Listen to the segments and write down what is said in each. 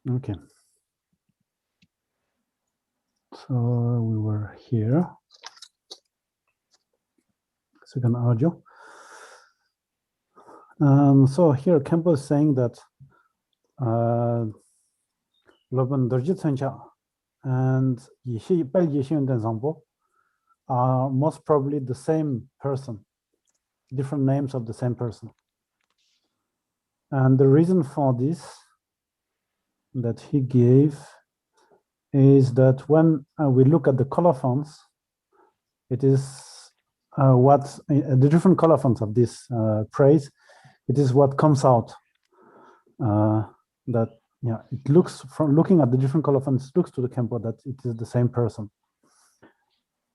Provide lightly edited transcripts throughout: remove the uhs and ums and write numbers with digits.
Okay. So we were here. Second audio. So here Campbell is saying that Loban Dorjit Sancha and Yishi Bel Yishin Denzambo are most probably the same person, different names of the same person. And the reason for this that he gave is that when we look at the colophons, it is what the different colophons of this praise, it is what comes out. That it looks, from looking at the different colophons, looks to the Kempo that it is the same person.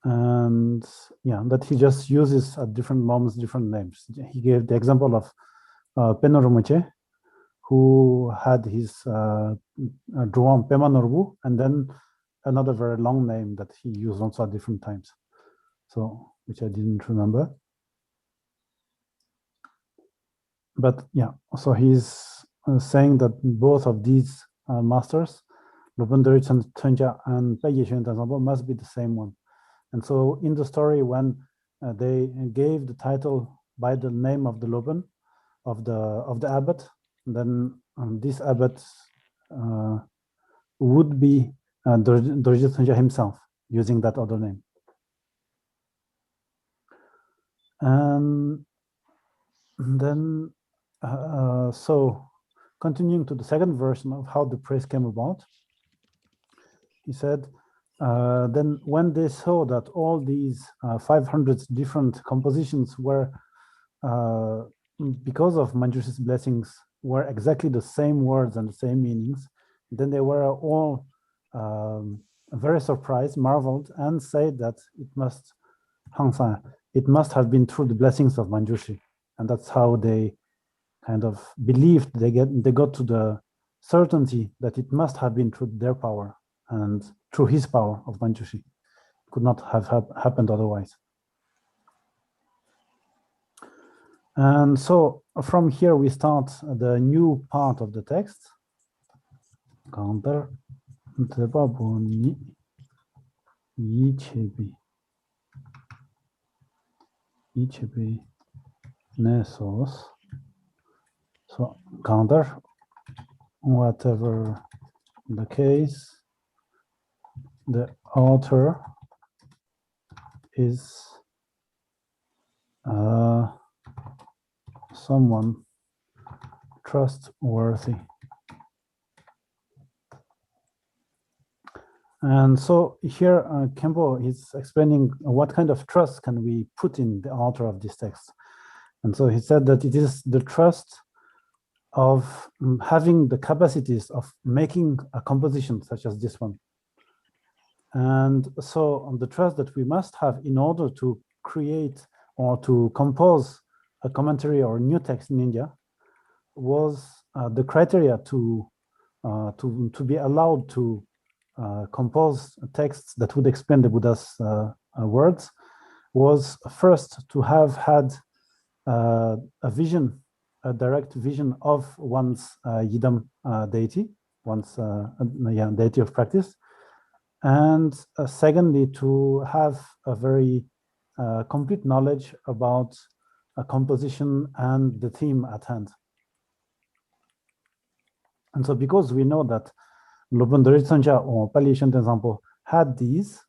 And that he just uses at different moments different names. He gave the example of Penoromuche, who had his Druan Pemanorbu, and then another very long name that he used also at different times. So, which I didn't remember. But so he's saying that both of these masters, Lubundari Tenja and Peiyeshen Tenzampo, must be the same one. And so in the story, when they gave the title by the name of the Loban, of the abbot, then this abbot would be Dorje Tenja himself, using that other name. And then, so continuing to the second version of how the praise came about, he said, then when they saw that all these 500 different compositions were, because of Manjushri's blessings, were exactly the same words and the same meanings, then they were all very surprised, marveled, and said that it must have been through the blessings of Manjushri. And that's how they kind of believed, they got to the certainty that it must have been through their power and through his power of Manjushri. Could not have happened otherwise. And so from here we start the new part of the text. Counter Debaboni Yichebi Nesos. So counter, whatever the case, the author is someone trustworthy. And so here Kempo is explaining what kind of trust can we put in the author of this text. And so he said that it is the trust of having the capacities of making a composition such as this one. And so on the trust that we must have in order to create or to compose a commentary or a new text in India was the criteria to be allowed to compose texts that would explain the Buddha's words, was first to have had a vision, a direct vision of one's Yidam deity, one's deity of practice, and secondly, to have a very complete knowledge about a composition and the theme at hand. And so because we know that Lobundari Sanja or Pali Shanten Zampo had these,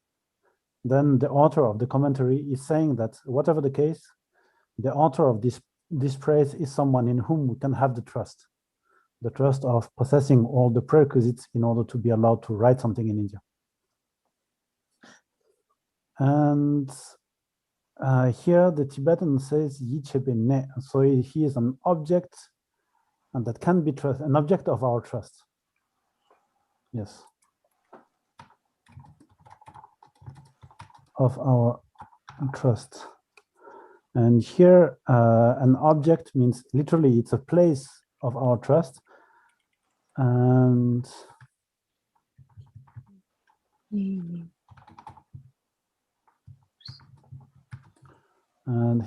then the author of the commentary is saying that whatever the case, the author of this praise is someone in whom we can have the trust of possessing all the prerequisites in order to be allowed to write something in India. And here the Tibetan says Yichebe ne, so he is an object, and that can be trust, an object of our trust. Yes. Of our trust. And here an object means literally it's a place of our trust. And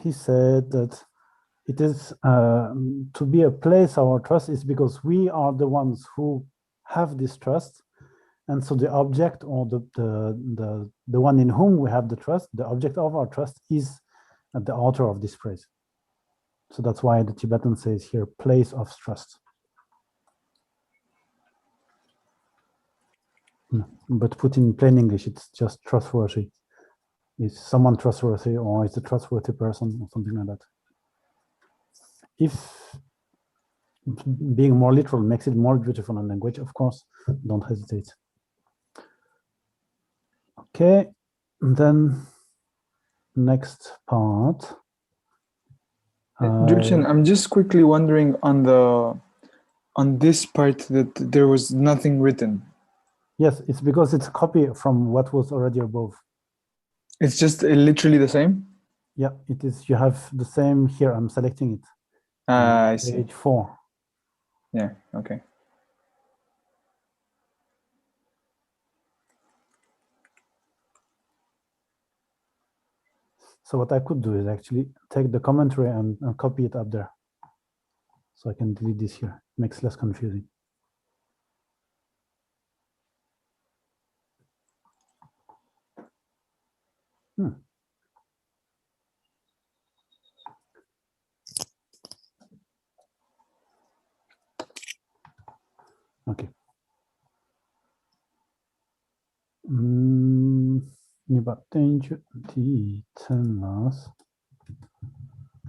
he said that it is to be a place of our trust is because we are the ones who have this trust. And so the object, or the one in whom we have the trust, the object of our trust, is at the author of this phrase. So that's why the Tibetan says here, place of trust. But put in plain English, it's just trustworthy. Is someone trustworthy, or is a trustworthy person, or something like that? If being more literal makes it more beautiful in language, of course, don't hesitate. Okay, and then next part. Dulcin, I'm just quickly wondering on this part that there was nothing written. Yes, it's because it's a copy from what was already above. It's just literally the same? Yeah, it is. You have the same here. I'm selecting it. I see. Page 4. Yeah, okay. So what I could do is actually take the commentary and copy it up there. So I can delete this here. It makes less confusing. Okay.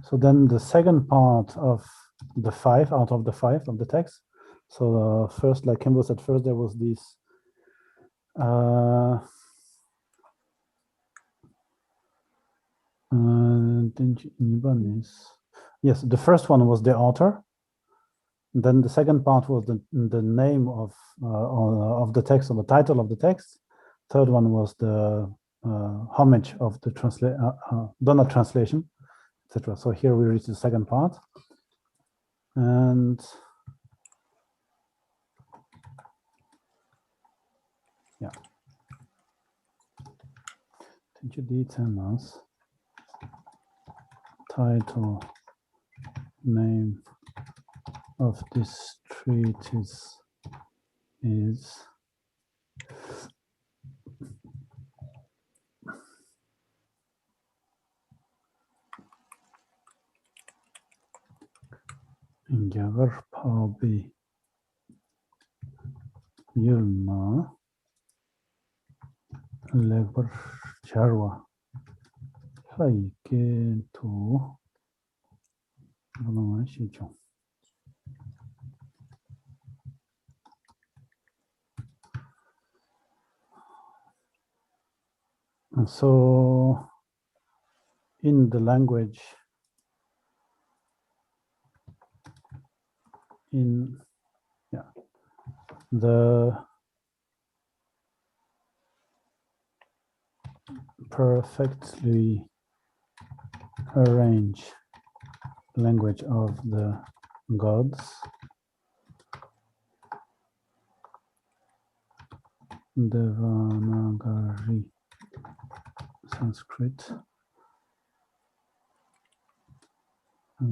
So then the second part of the 5 out of the 5 of the text. So first, like Campbell said, first there was this yes, the first one was the author. Then the second part was the name of the text, or the title of the text. Third one was the homage of the donor translation, etc. So here we reach the second part, and yeah, details, title, name of this treatise is Ingavar Pabi Yulna Lever Charwa Haike to and so in the language, the perfectly arranged language of the gods, Devanagari Sanskrit,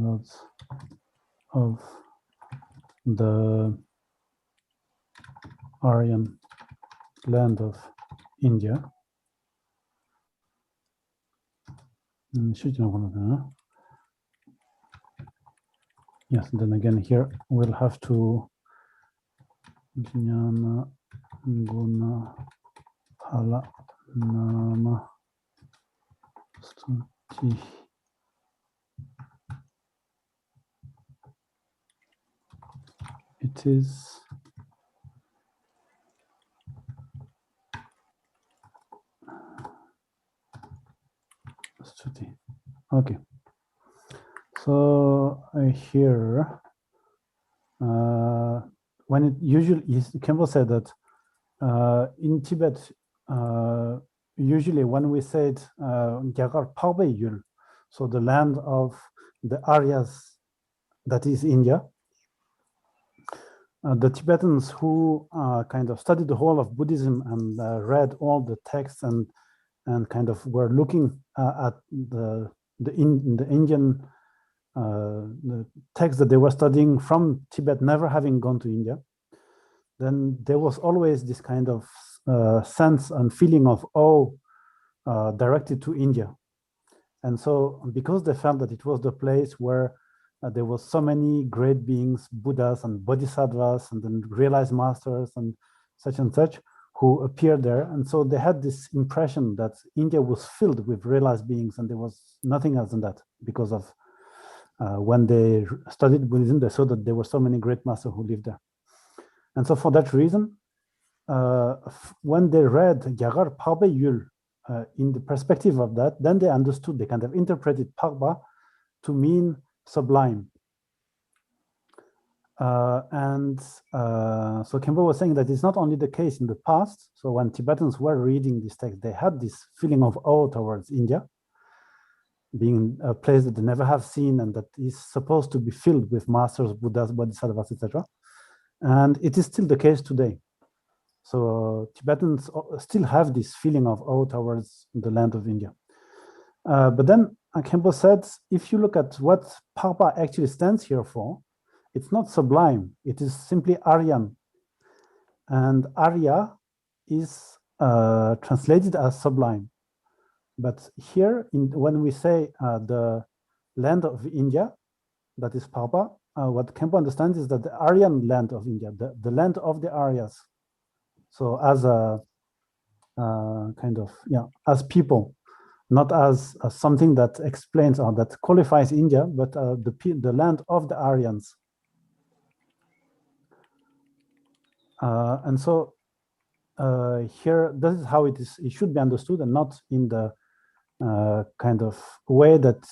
gods of the Aryan land of India. Yes, then again here we'll have to Jnana Guna Phala Nama Stuti. It is Stuti. Okay. So here, when it usually is, Campbell said that in Tibet, usually when we said Gyagar Pagbe Yul, so the land of the Aryas, that is India, the Tibetans who kind of studied the whole of Buddhism and read all the texts and kind of were looking at the Indian the text that they were studying from Tibet, never having gone to India, then there was always this kind of sense and feeling of awe directed to India. And so because they felt that it was the place where there was so many great beings, Buddhas and Bodhisattvas, and then realized masters and such, who appeared there. And so they had this impression that India was filled with realized beings, and there was nothing else than that, because of when they studied Buddhism, they saw that there were so many great masters who lived there. And so for that reason, when they read Yagar Parba Yul in the perspective of that, then they understood, they kind of interpreted Parba to mean sublime. So Khenpo was saying that it's not only the case in the past. So when Tibetans were reading this text, they had this feeling of awe towards India, being a place that they never have seen and that is supposed to be filled with masters, Buddhas, Bodhisattvas, etc. And it is still the case today. So Tibetans still have this feeling of awe towards the land of India. But then Khenpo said, if you look at what Parba actually stands here for, it's not sublime, it is simply Aryan. And Arya is translated as sublime. But here, when we say the land of India, that is Parba, what Khenpo understands is that the Aryan land of India, the land of the Aryas. So as a kind of, as people, not as something that explains or that qualifies India, but the land of the Aryans. And so here, this is how it should be understood, and not in the kind of way that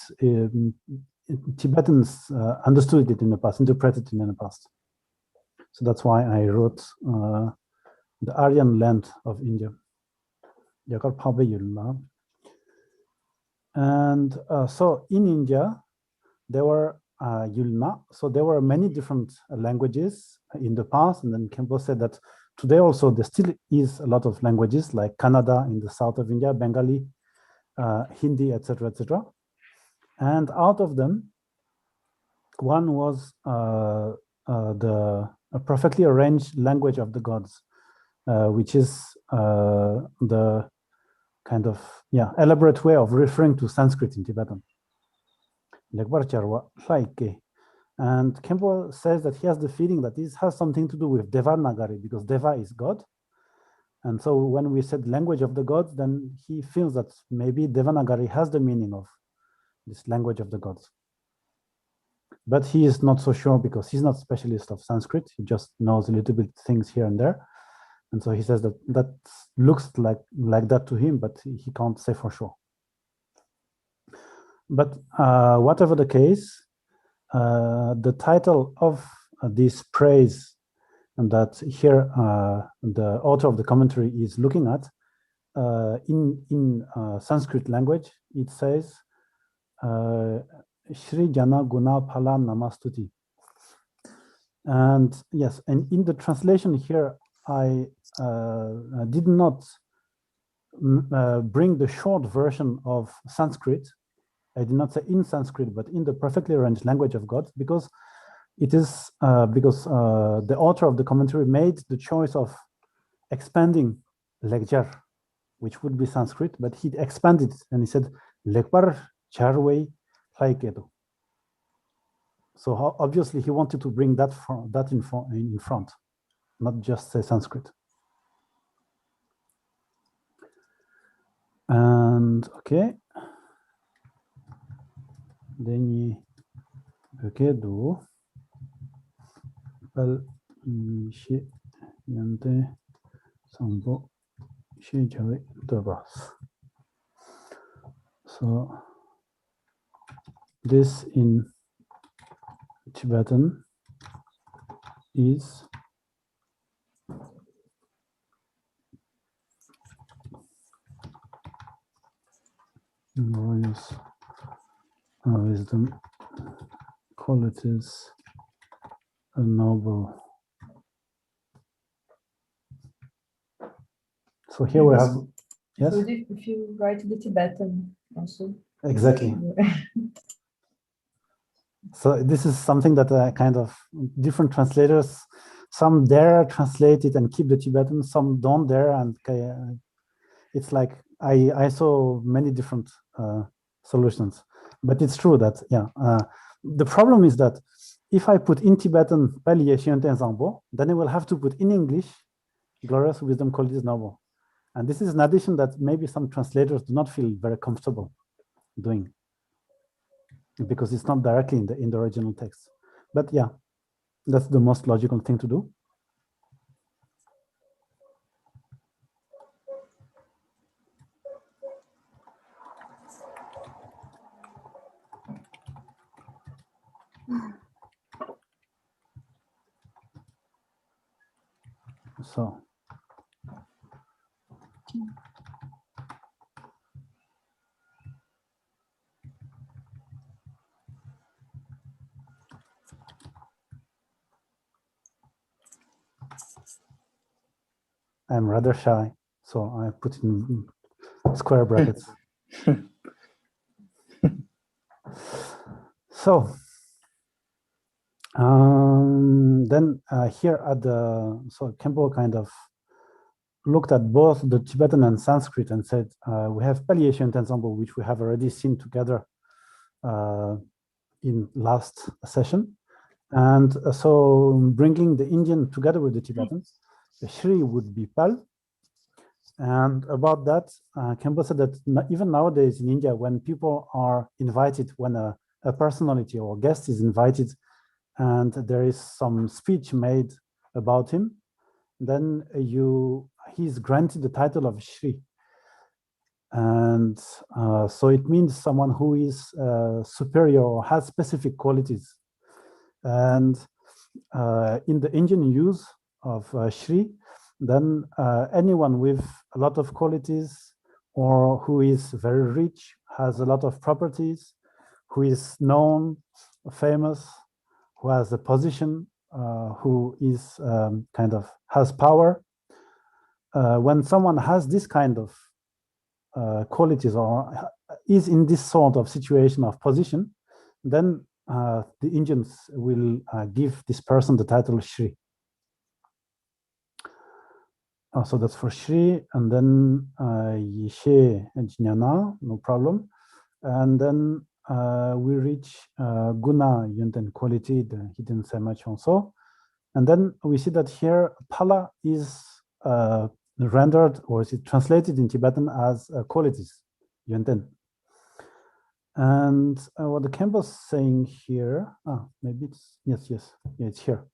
Tibetans understood it in the past, interpreted it in the past. So that's why I wrote the Aryan land of India. And so in India, there were Yulna. So there were many different languages in the past. And then Khenpo said that today also there still is a lot of languages like Kannada in the south of India, Bengali, Hindi, etc., etc. And out of them, one was the perfectly arranged language of the gods, which is the kind of elaborate way of referring to Sanskrit in Tibetan. And Khenpo says that he has the feeling that this has something to do with Devanagari, because Deva is God. And so when we said language of the gods, then he feels that maybe Devanagari has the meaning of this language of the gods. But he is not so sure because he's not a specialist of Sanskrit. He just knows a little bit things here and there. And so he says that that looks like that to him, but he can't say for sure. But whatever the case, the title of this praise, and that here the author of the commentary is looking at, in Sanskrit language, it says, Shri Jana Guna Phala Namastuti. And yes, and in the translation here, I did not bring the short version of Sanskrit. I did not say in Sanskrit, but in the perfectly arranged language of God, because it is the author of the commentary made the choice of expanding Lekjar, which would be Sanskrit, but he expanded and he said Lekbar Charwei Haikedu. So obviously he wanted to bring that in front, not just say Sanskrit. And okay, then okay do pal shi yante sambo shi jawe dobras. So this in Tibetan is glorious wisdom, qualities, a noble. So here we have, yes? So if you write the Tibetan also. Exactly. So this is something that kind of different translators some dare translate it and keep the Tibetan, some don't dare, and it's like I saw many different solutions. But it's true that the problem is that if I put in Tibetan Pali Yeshiyonten Zangbo, then I will have to put in English glorious wisdom qualities noble. And this is an addition that maybe some translators do not feel very comfortable doing, because it's not directly in the original text. But yeah, that's the most logical thing to do. So I'm rather shy, so I put in square brackets. So then here at the, so Kempo kind of looked at both the Tibetan and Sanskrit and said, we have Pali Yeshiyonten ensemble, which we have already seen together in last session. And so bringing the Indian together with the Tibetan, the Shri would be Pal. And about that, Kempo said that even nowadays in India, when people are invited, when a personality or a guest is invited and there is some speech made about him, then he's granted the title of Shri. And so it means someone who is superior or has specific qualities. And in the Indian use of Shri, then anyone with a lot of qualities or who is very rich, has a lot of properties, who is known, famous, who has a position, who is kind of has power. When someone has this kind of qualities or is in this sort of situation of position, then the Indians will give this person the title Shri. So that's for Shri, and then Yishe and Jnana, no problem. And then we reach Guna, Yunten quality, he didn't say much also. And then we see that here Pala is rendered, or is it translated in Tibetan as qualities, Yunten. And what the Kempo is saying here, maybe it's, yes, it's here.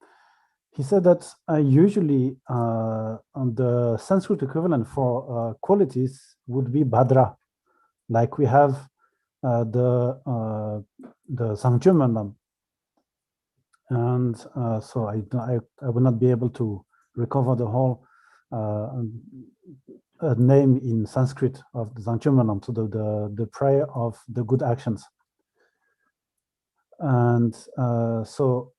He said that usually the Sanskrit equivalent for qualities would be Bhadra, like we have the Sangchumanam. And so I will not be able to recover the whole name in Sanskrit of the Sangchumanam, so the prayer of the good actions. And so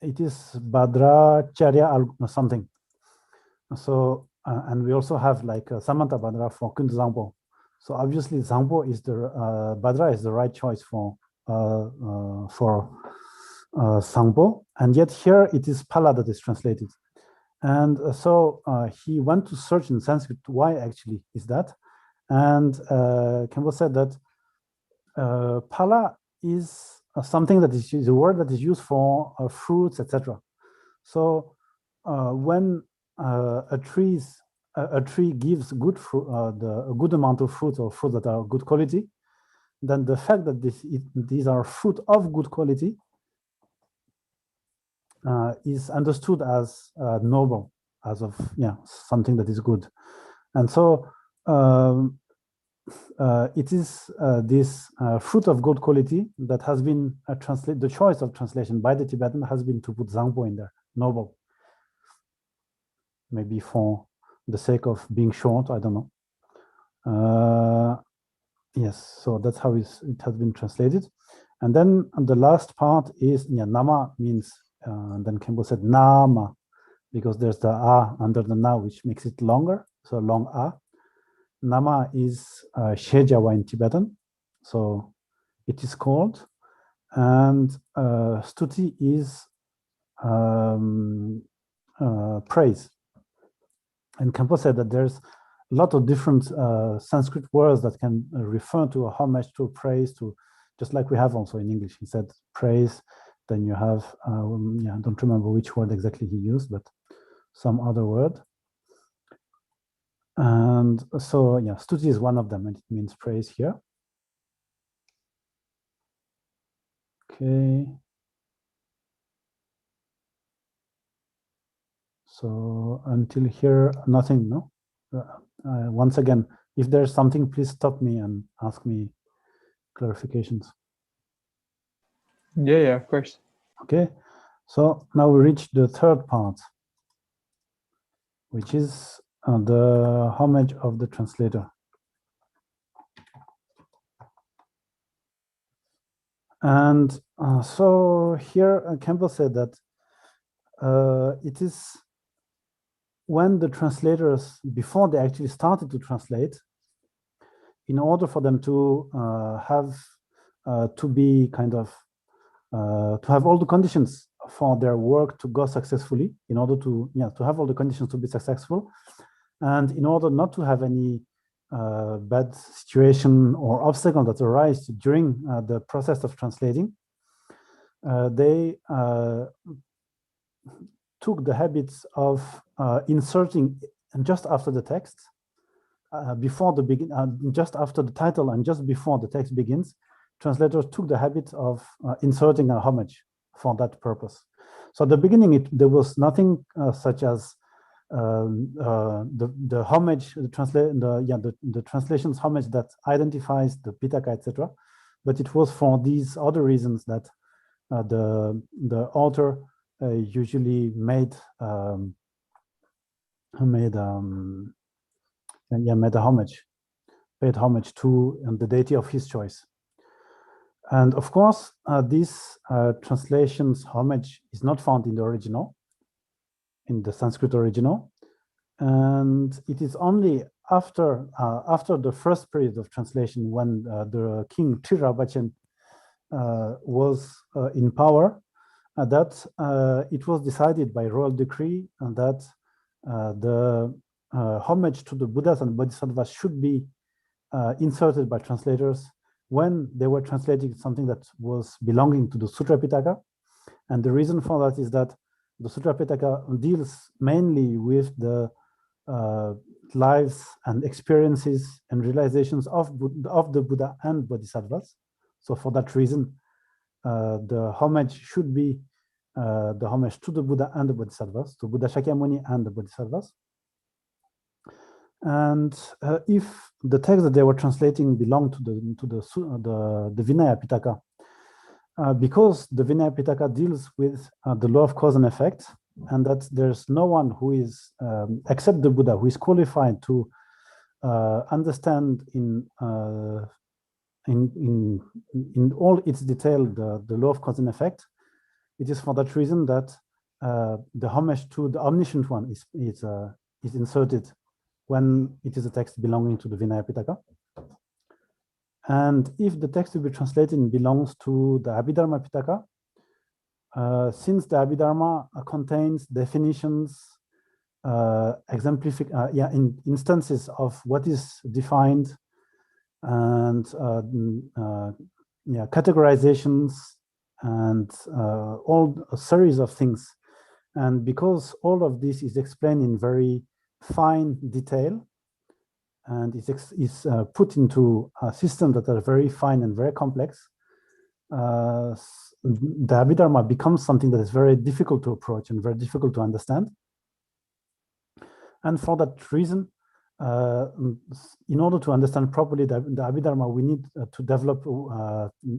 it is Bhadra Charya something. So and we also have like Samanta Bhadra for Kund Zangpo. So obviously Zangpo is the Bhadra is the right choice for Sangpo, and yet here it is Pala that is translated. And so he went to search in Sanskrit why actually is that, and Kempo said that Pala is something that is a word that is used for fruits, etc. So when a tree gives good fruit, a good amount of fruit or fruit that are good quality, then the fact that these are fruit of good quality is understood as noble, as of something that is good. And so it is this fruit of good quality that has been translated. The choice of translation by the Tibetan has been to put Zangpo in there, noble. Maybe for the sake of being short, I don't know. Yes, so that's how it has been translated. And then the last part is Nama means, then Kempo said Nama, because there's the A under the Na, which makes it longer, so long A. Nama is Shejawa in Tibetan, so it is called. And Stuti is praise. And Campo said that there's a lot of different Sanskrit words that can refer to a homage, to praise, to just like we have also in English. He said praise, then you have, yeah, I don't remember which word exactly he used, but some other word. And so, yeah, stuti is one of them, and it means praise here. Okay. So until here, nothing, no? Once again, if there's something, please stop me and ask me clarifications. Yeah, of course. Okay, so now we reach the third part, which is the homage of the translator. And so here Campbell said that it is when the translators, before they actually started to translate, in order for them to have to be kind of to have all the conditions for their work to go successfully, in order to have all the conditions to be successful, and in order not to have any bad situation or obstacle that arise during the process of translating, they took the habits of inserting just after the text, just after the title and just before the text begins, translators took the habit of inserting a homage for that purpose. So at the beginning, there was nothing such as the homage, the translation's homage that identifies the Pitaka, etc. But it was for these other reasons that the author usually made a homage, paid homage to the deity of his choice. And of course, this translation's homage is not found in the original, in the Sanskrit original. And it is only after the first period of translation, when the king Tirabhachen was in power, that it was decided by royal decree that the homage to the Buddhas and Bodhisattvas should be inserted by translators when they were translating something that was belonging to the Sutra Pitaka. And the reason for that is that the Sutra Pitaka deals mainly with the lives and experiences and realizations of the Buddha and Bodhisattvas. So for that reason, the homage should be the homage to the Buddha and the Bodhisattvas, to Buddha Shakyamuni and the Bodhisattvas. And if the text that they were translating belonged to the Vinaya Pitaka, because the Vinaya Pitaka deals with the law of cause and effect, and that there's no one who is, except the Buddha, who is qualified to understand in all its detail the law of cause and effect. It is for that reason that the homage to the omniscient one is inserted when it is a text belonging to the Vinaya Pitaka. And if the text to be translated belongs to the Abhidharma Pitaka, since the Abhidharma contains definitions, instances of what is defined, and categorizations, and all a series of things. And because all of this is explained in very fine detail, and is put into systems that are very fine and very complex, the Abhidharma becomes something that is very difficult to approach and very difficult to understand. And for that reason, in order to understand properly the Abhidharma, we need to develop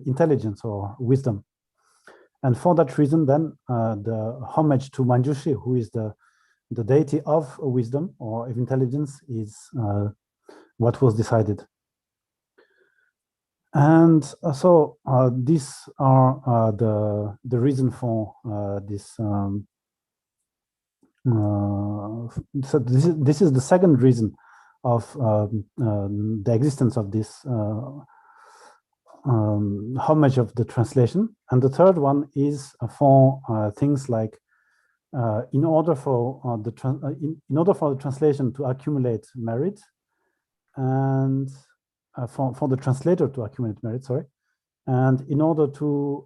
intelligence or wisdom. And for that reason, then the homage to Manjushri, who is the deity of wisdom or of intelligence, is what was decided. And so these are the reason for this. So this is the second reason of the existence of this homage of the translation. And the third one is for things like in order for in order for the translation to accumulate merit, and for the translator to accumulate merit, sorry, and in order to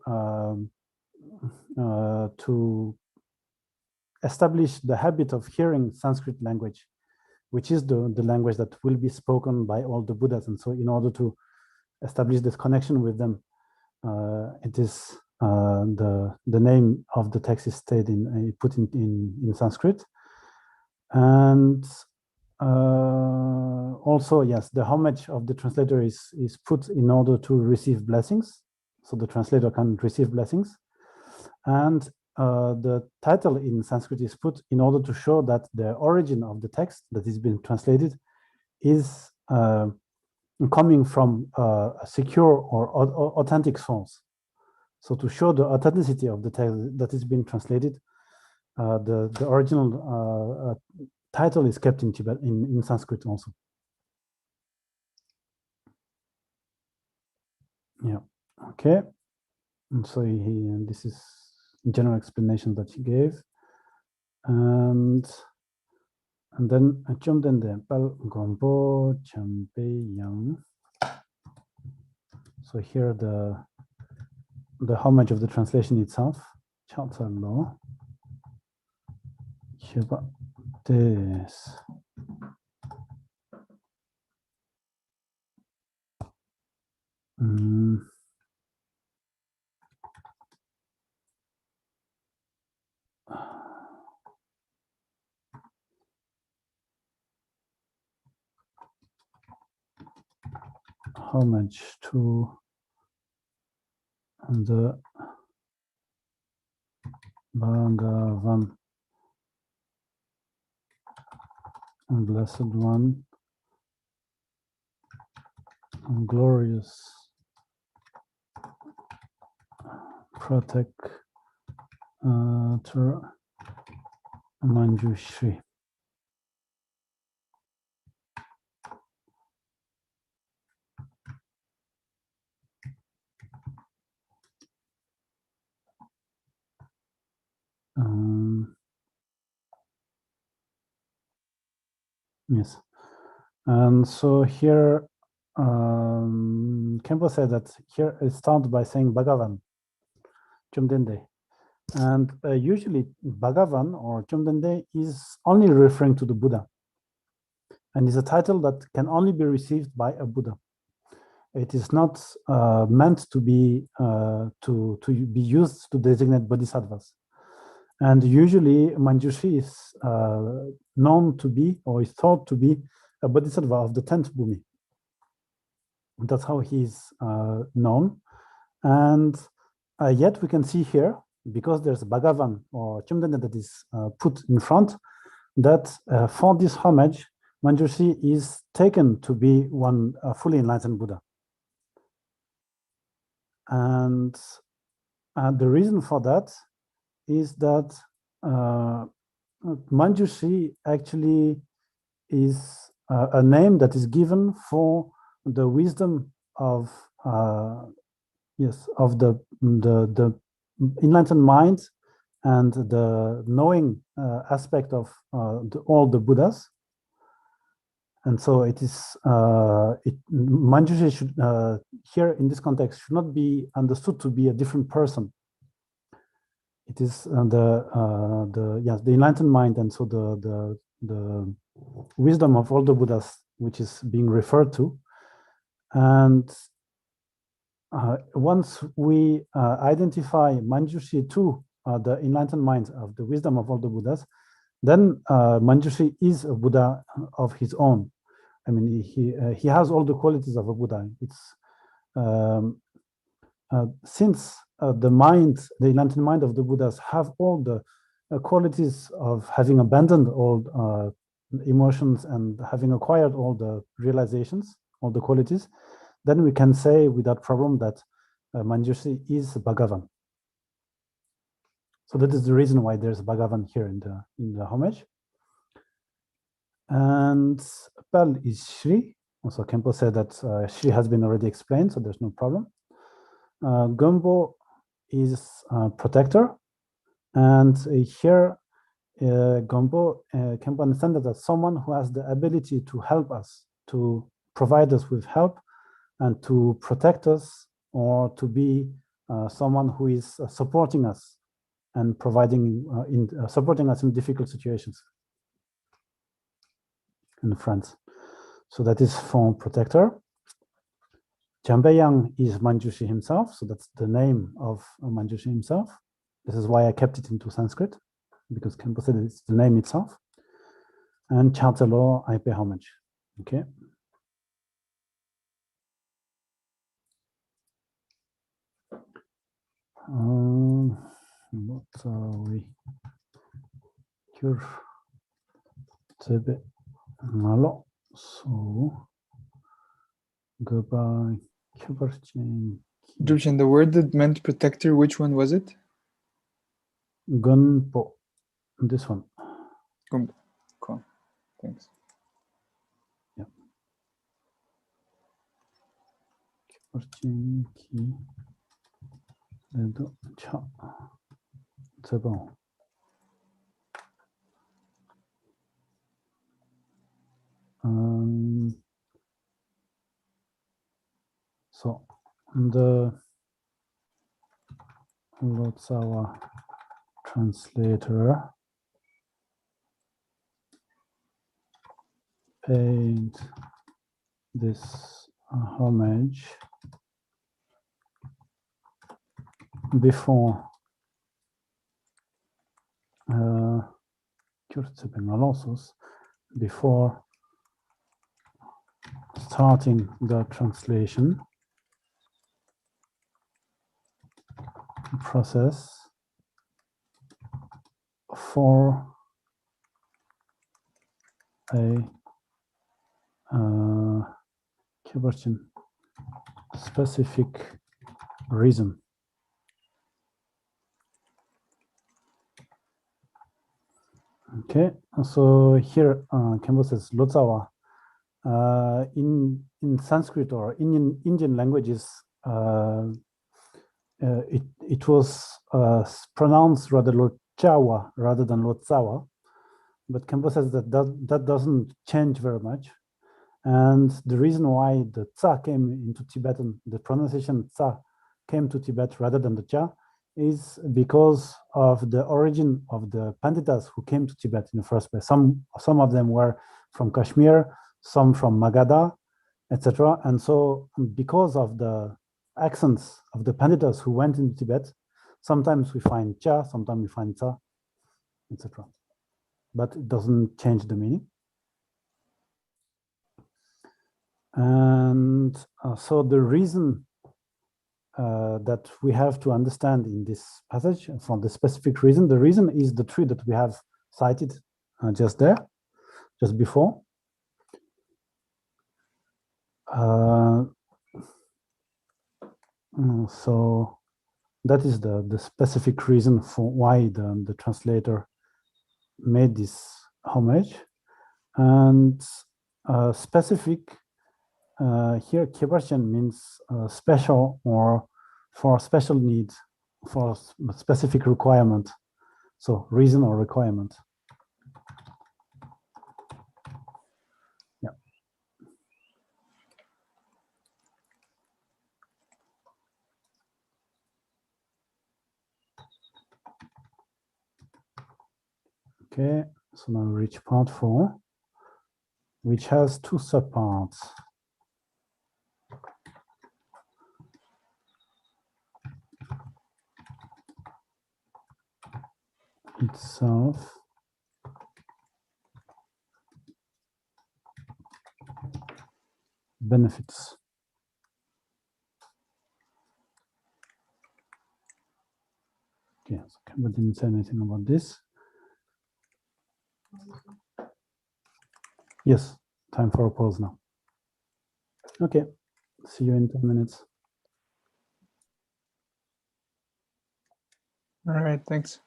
establish the habit of hearing Sanskrit language, which is the language that will be spoken by all the Buddhas. And so in order to establish this connection with them, it is the name of the text is stayed in put in Sanskrit. And also, yes, the homage of the translator is put in order to receive blessings, so the translator can receive blessings. And the title in Sanskrit is put in order to show that the origin of the text that is being translated is coming from a secure or authentic source. So to show the authenticity of the text that is being translated, the original title is kept in Tibet, in Sanskrit also. Yeah. Okay. And so this is general explanation that he gave, and then Chomdende Pal Gombo Champe Yang. So here the homage of the translation itself. Chatsalo Shiba Des. Homage to the Bhagavan, Blessed One, glorious protector Manjushri. Yes, and so here Kempo said that here it starts by saying Bhagavan, Chumdende, and usually Bhagavan or Chumdende is only referring to the Buddha, and is a title that can only be received by a Buddha. It is not meant to be used to designate bodhisattvas. And usually Manjushri is known to be, or is thought to be, a bodhisattva of the 10th Bhumi. That's how he is known. And yet we can see here, because there's Bhagavan or Chumdende that is put in front, that for this homage, Manjushri is taken to be one fully enlightened Buddha. And the reason for that is that Manjushri actually is a name that is given for the wisdom of of the enlightened mind and the knowing aspect of all the Buddhas. And so it is Manjushri should here in this context should not be understood to be a different person. It is the enlightened mind, and so the wisdom of all the Buddhas, which is being referred to. And once we identify Manjushri to the enlightened mind of the wisdom of all the Buddhas, then Manjushri is a Buddha of his own. I mean, he has all the qualities of a Buddha. It's since the enlightened mind of the Buddhas have all the qualities of having abandoned all emotions and having acquired all the realizations, all the qualities, then we can say without problem that Manjushri is Bhagavan. So that is the reason why there's Bhagavan here in the homage. And Pal is Shri. Also, Kempo said that Shri has been already explained, so there's no problem. Gumbo is protector, and here Gompo can understand that as someone who has the ability to help us, to provide us with help, and to protect us, or to be someone who is supporting us and providing supporting us in difficult situations in France. So that is for protector. Jambeyang is Manjushri himself, so that's the name of Manjushri himself. This is why I kept it into Sanskrit, because Kempo said it's the name itself. And Chartelo, I pay homage. Okay. What are we? Cure. Malo. So goodbye. Egyptian, the word that meant protector, which one was it? Gunpo. This one. Cool. Thanks. Yeah. C'est bon. So the Lotsawa translator paid this homage before before starting the translation process for a specific reason. Okay, so here Kempo says Lotsawa. In Sanskrit or Indian languages, it was pronounced rather Lotchawa rather than Lotsawa. But Kempo says that doesn't change very much. And the reason why the Tsa came into Tibetan, the pronunciation Tsa came to Tibet rather than the Cha, is because of the origin of the Panditas who came to Tibet in the first place. Some of them were from Kashmir, some from Magadha, etc. And so because of the accents of the Panditas who went into Tibet, sometimes we find Cha, sometimes we find Tsa, etc. But it doesn't change the meaning. And so the reason that we have to understand in this passage, from the specific reason, the reason is the tree that we have cited just before. So that is the specific reason for why the translator made this homage. And specific here, Kibarchen means special or for special needs, for specific requirement. So reason or requirement. Yeah. Okay, so now we reach part 4, which has 2 subparts. Itself, benefits. Okay, so Kemba didn't say anything about this. Yes, time for a pause now. Okay, see you in 10 minutes. All right, thanks.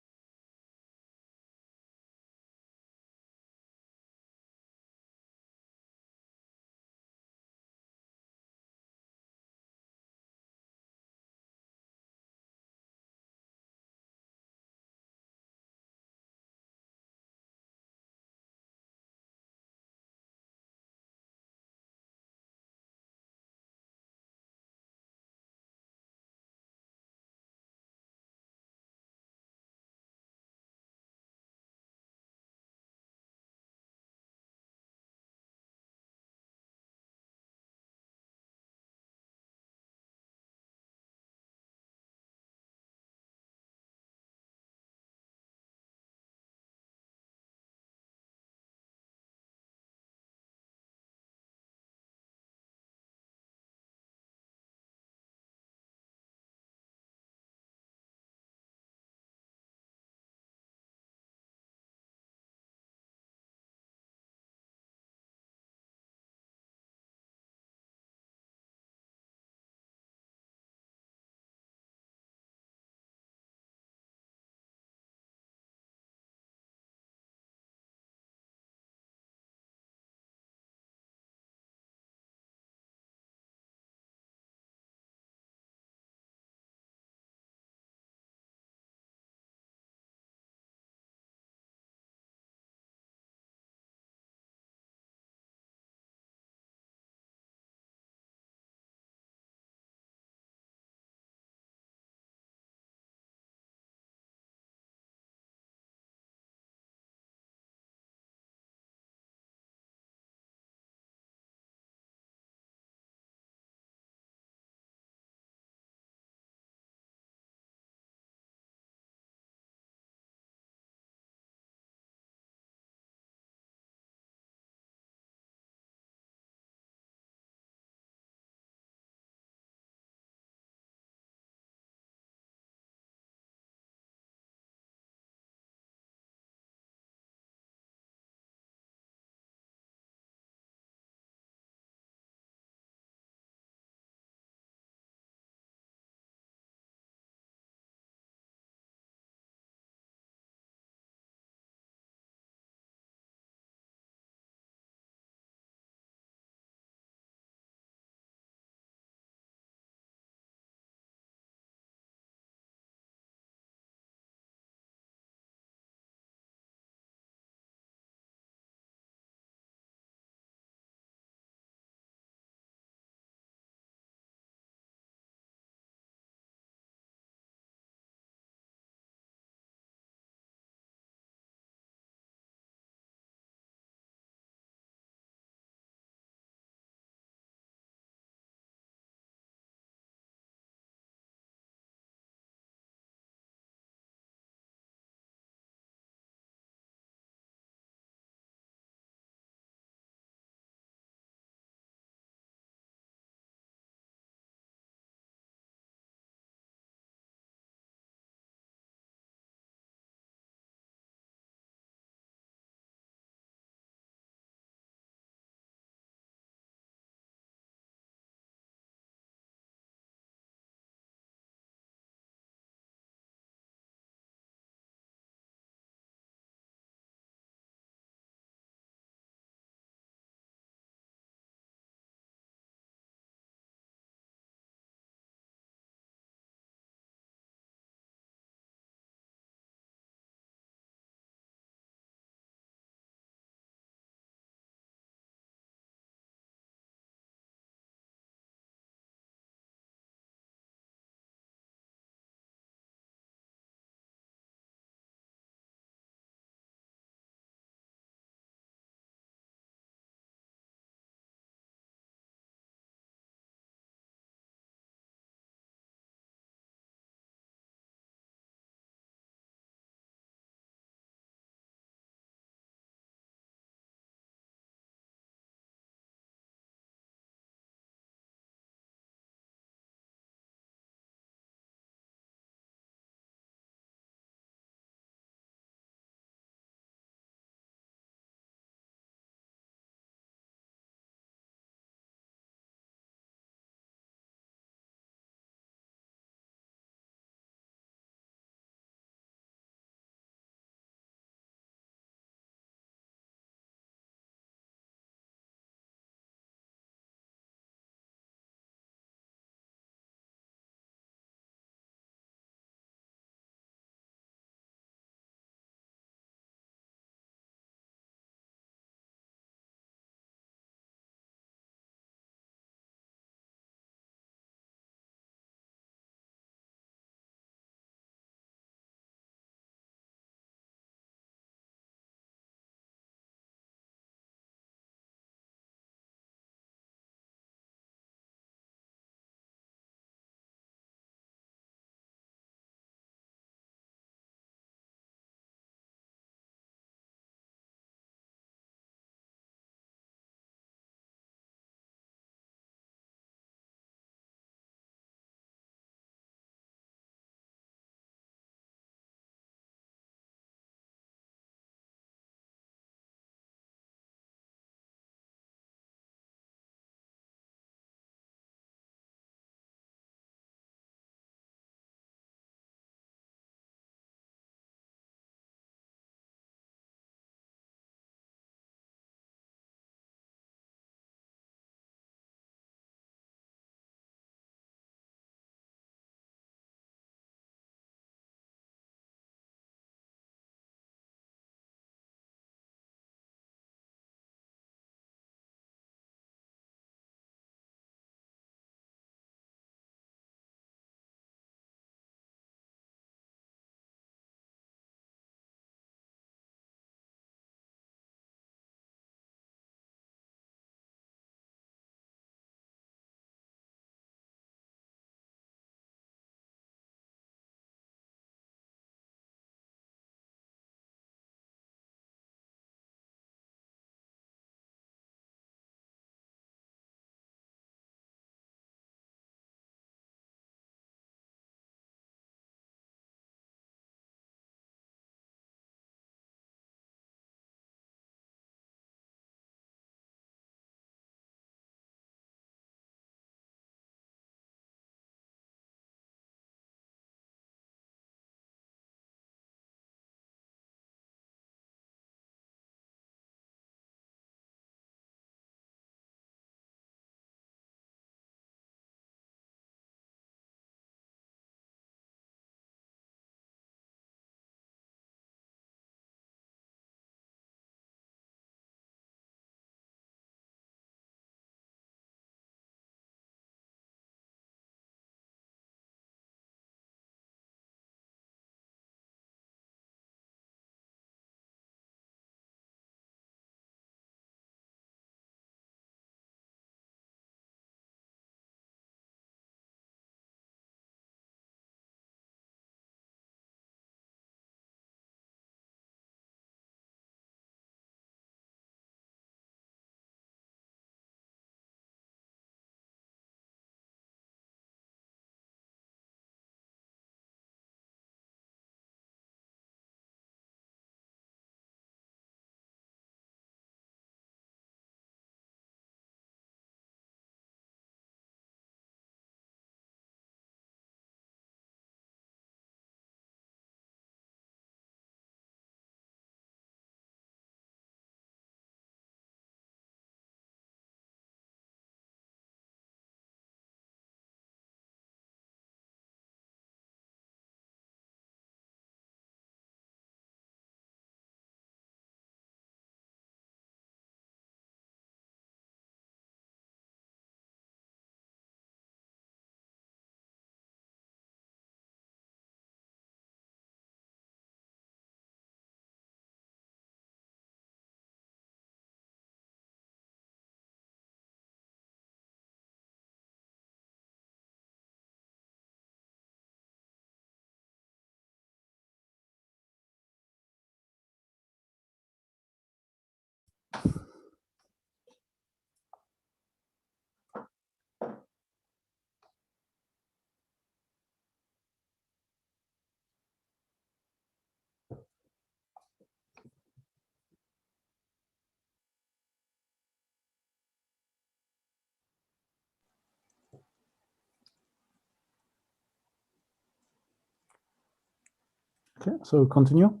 Okay, so continue.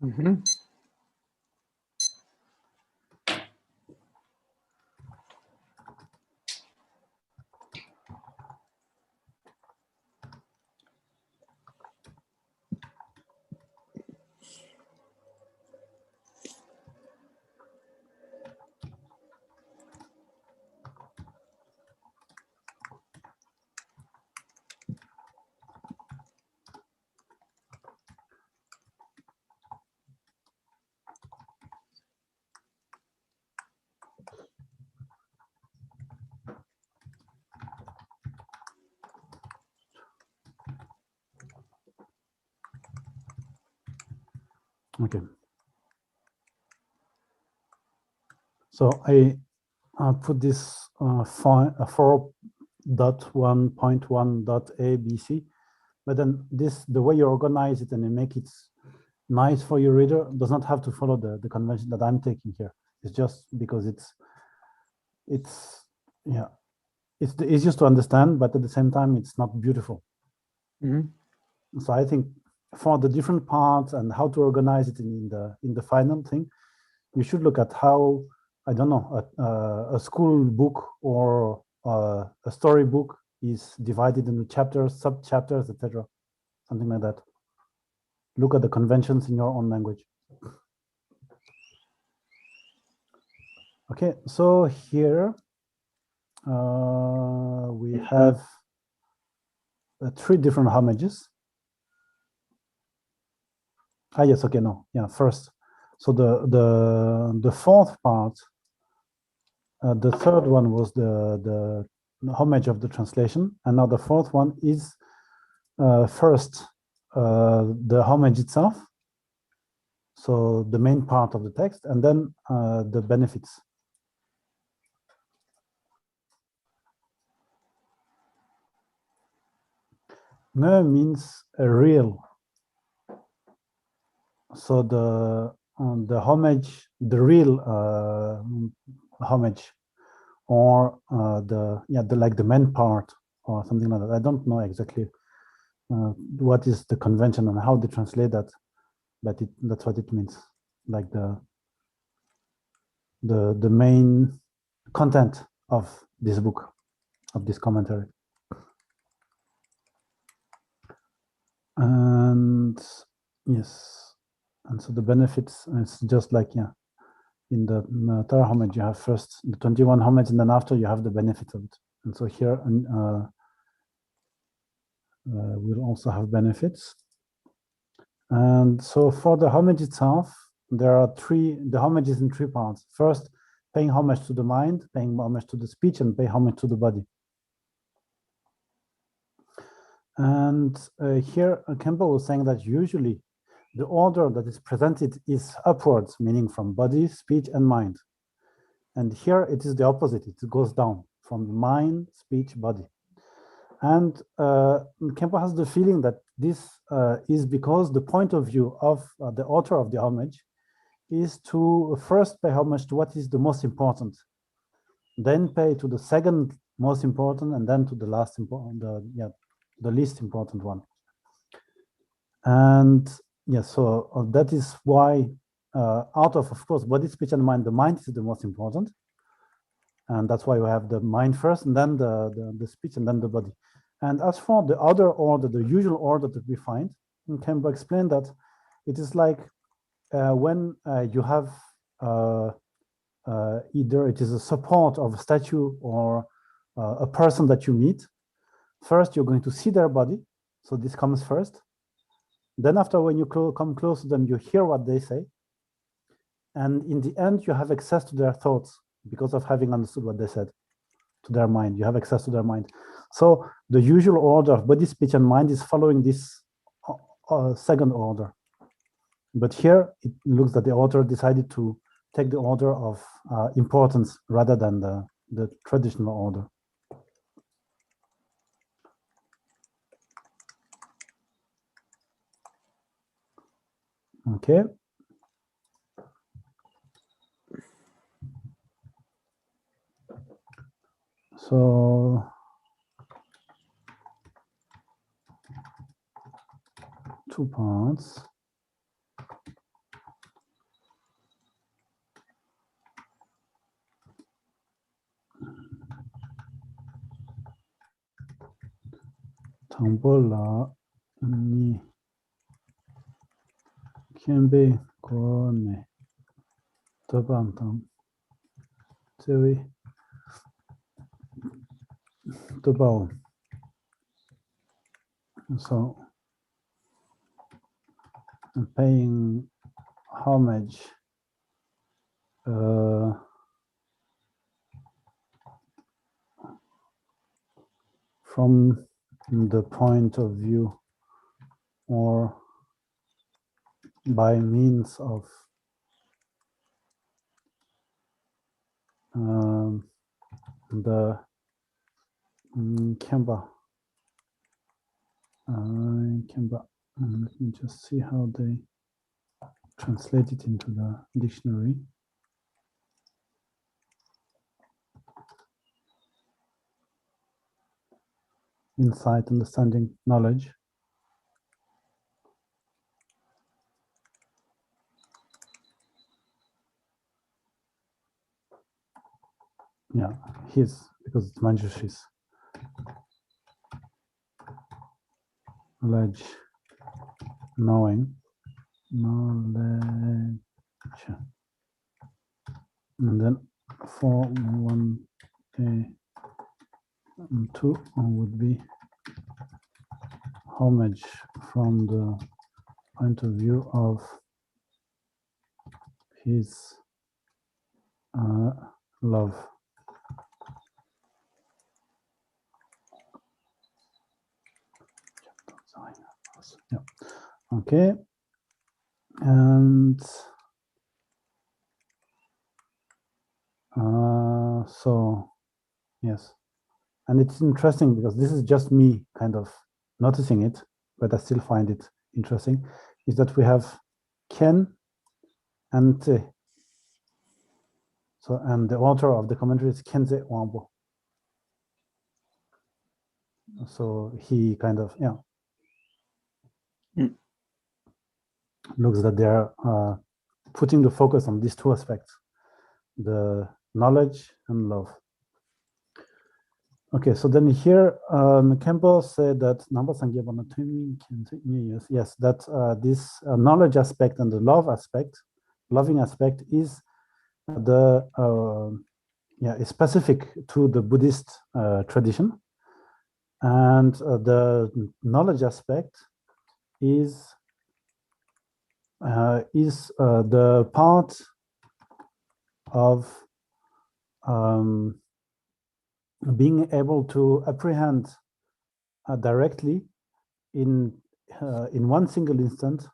Mm-hmm. Okay. So I put this 4.1.1.ABC, but then the way you organize it and you make it nice for your reader does not have to follow the convention that I'm taking here. It's just because it's the easiest to understand, but at the same time, it's not beautiful. Mm-hmm. So I think for the different parts and how to organize it in the final thing, you should look at how, I don't know, a school book or a story book is divided into chapters, sub-chapters, etc. Something like that. Look at the conventions in your own language. Okay, so here we have 3 different homages. Yes, okay, no, yeah, first. So the fourth part, the third one was the homage of the translation, and now the fourth one is first the homage itself, so the main part of the text, and then the benefits. Ne means real. So the homage, the real homage, or the like the main part or something like that. I don't know exactly what is the convention and how they translate that, but that's what it means, like the main content of this book, of this commentary. And yes, and so the benefits, it's just like, yeah, in the Tara homage, you have first the 21 homage, and then after you have the benefits of it. And so here we'll also have benefits. And so for the homage itself, there are the homage is in 3 parts. First, paying homage to the mind, paying homage to the speech, and pay homage to the body. And here, Kempo was saying that usually the order that is presented is upwards, meaning from body, speech, and mind. And here it is the opposite. It goes down from mind, speech, body. And Kempo has the feeling that this is because the point of view of the author of the homage is to first pay homage to what is the most important, then pay to the second most important, and then to the last important, the least important one. And yes, so that is why out of course, body, speech, and mind, the mind is the most important. And that's why we have the mind first, and then the speech, and then the body. And as for the other order, the usual order that we find, Kempo explained that it is like when you have either it is a support of a statue or a person that you meet. First, you're going to see their body. So this comes first. Then after, when you come close to them, you hear what they say. And in the end, you have access to their thoughts because of having understood what they said, to their mind. You have access to their mind. So the usual order of body, speech, and mind is following this second order. But here, it looks that the author decided to take the order of importance rather than the traditional order. Okay. So two parts. 정보라 니 캔베 고네 더반tam 제위 더바오. So paying homage from the point of view or by means of the Canva. Canva. Let me just see how they translate it into the dictionary. Insight, understanding, knowledge. Yeah, his, because it's Manjushri's. Knowledge, knowing, knowledge. And then 4.1a and 2 would be homage from the point of view of his love. Yeah. Okay. And so, yes. And it's interesting because this is just me kind of noticing it, but I still find it interesting, is that we have Ken and Te. So, and the author of the commentary is Kenze Wambo. So he kind of, yeah, looks that they're putting the focus on these two aspects, the knowledge and love. Okay, so then here, Campbell said that yes, that this knowledge aspect and the love aspect, loving aspect, is the is specific to the Buddhist tradition, and the knowledge aspect is the part of being able to apprehend directly in one single instant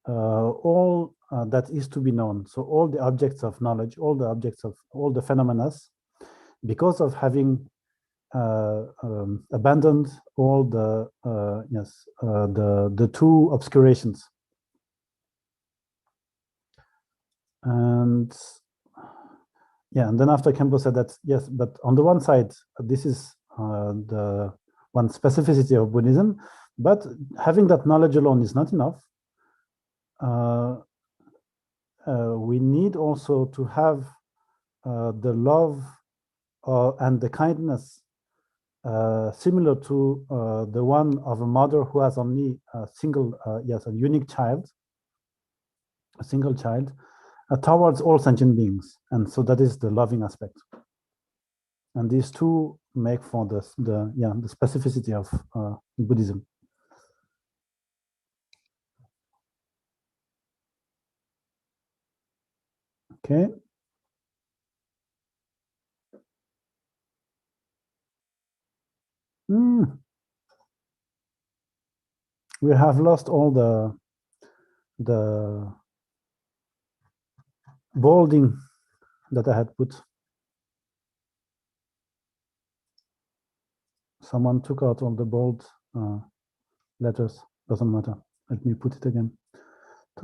all that is to be known. So all the objects of knowledge, all the objects of all the phenomena, because of having abandoned all the the two obscurations. And yeah, and then after Campbell said that, yes, but on the one side, this is the one specificity of Buddhism, but having that knowledge alone is not enough. We need also to have the love and the kindness similar to the one of a mother who has only a single, a unique child, a single child, towards all sentient beings. And so that is the loving aspect. And these two make for the specificity of Buddhism. Okay. We have lost all the bolding that I had put. Someone took out all the bold letters. Doesn't matter. Let me put it again. The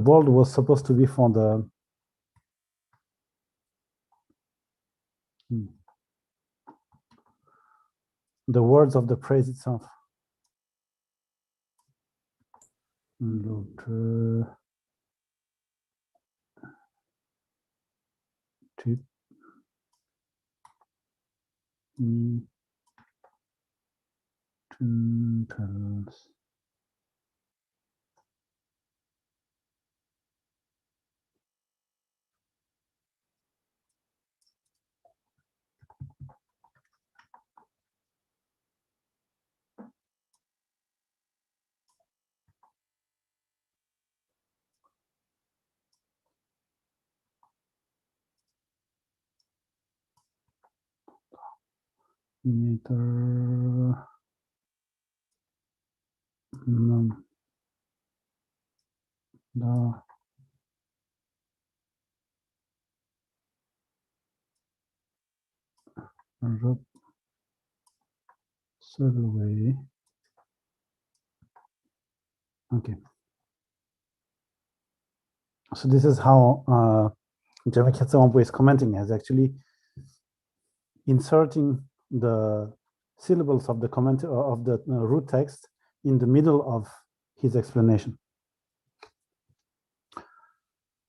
bold was supposed to be for the the words of the praise itself. L'autre type tells neither the survey. Okay. So this is how Jeremy Katsawampo is commenting, as actually inserting the syllables of the comment of the root text in the middle of his explanation.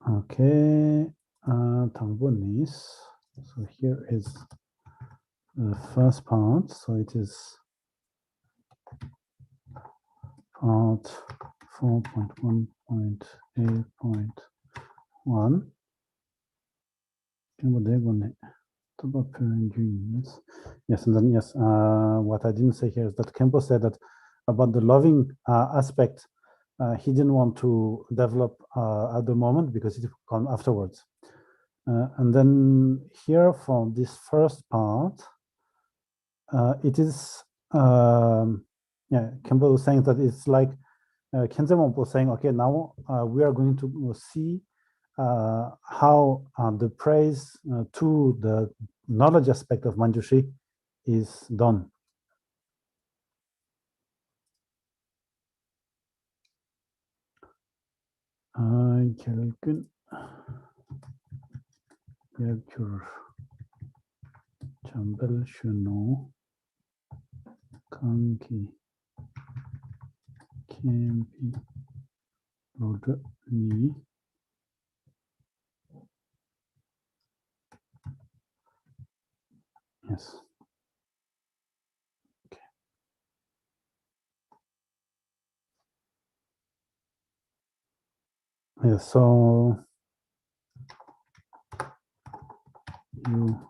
Okay, Tambonis. So here is the first part. So it is part 4.1.8.1. Yes, and then yes, what I didn't say here is that Kempo said that about the loving aspect, he didn't want to develop at the moment because it will come afterwards. And then here for this first part, it is, yeah, Kempo was saying that it's like Kenzemon was saying, okay, now we are going to see how the praise to the knowledge aspect of Manjushri is done. Quelqu'un lecture Chambel Chenou Kanki Kempi Rodni. Yes. Okay. Yeah, so you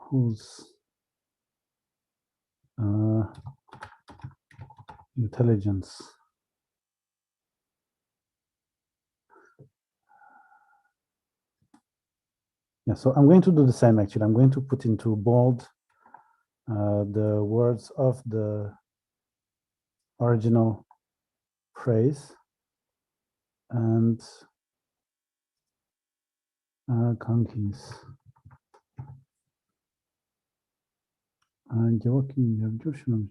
whose intelligence yeah, so I'm going to do the same actually. I'm going to put into bold the words of the original phrase and Kankis. Joaquin Yabjushinam.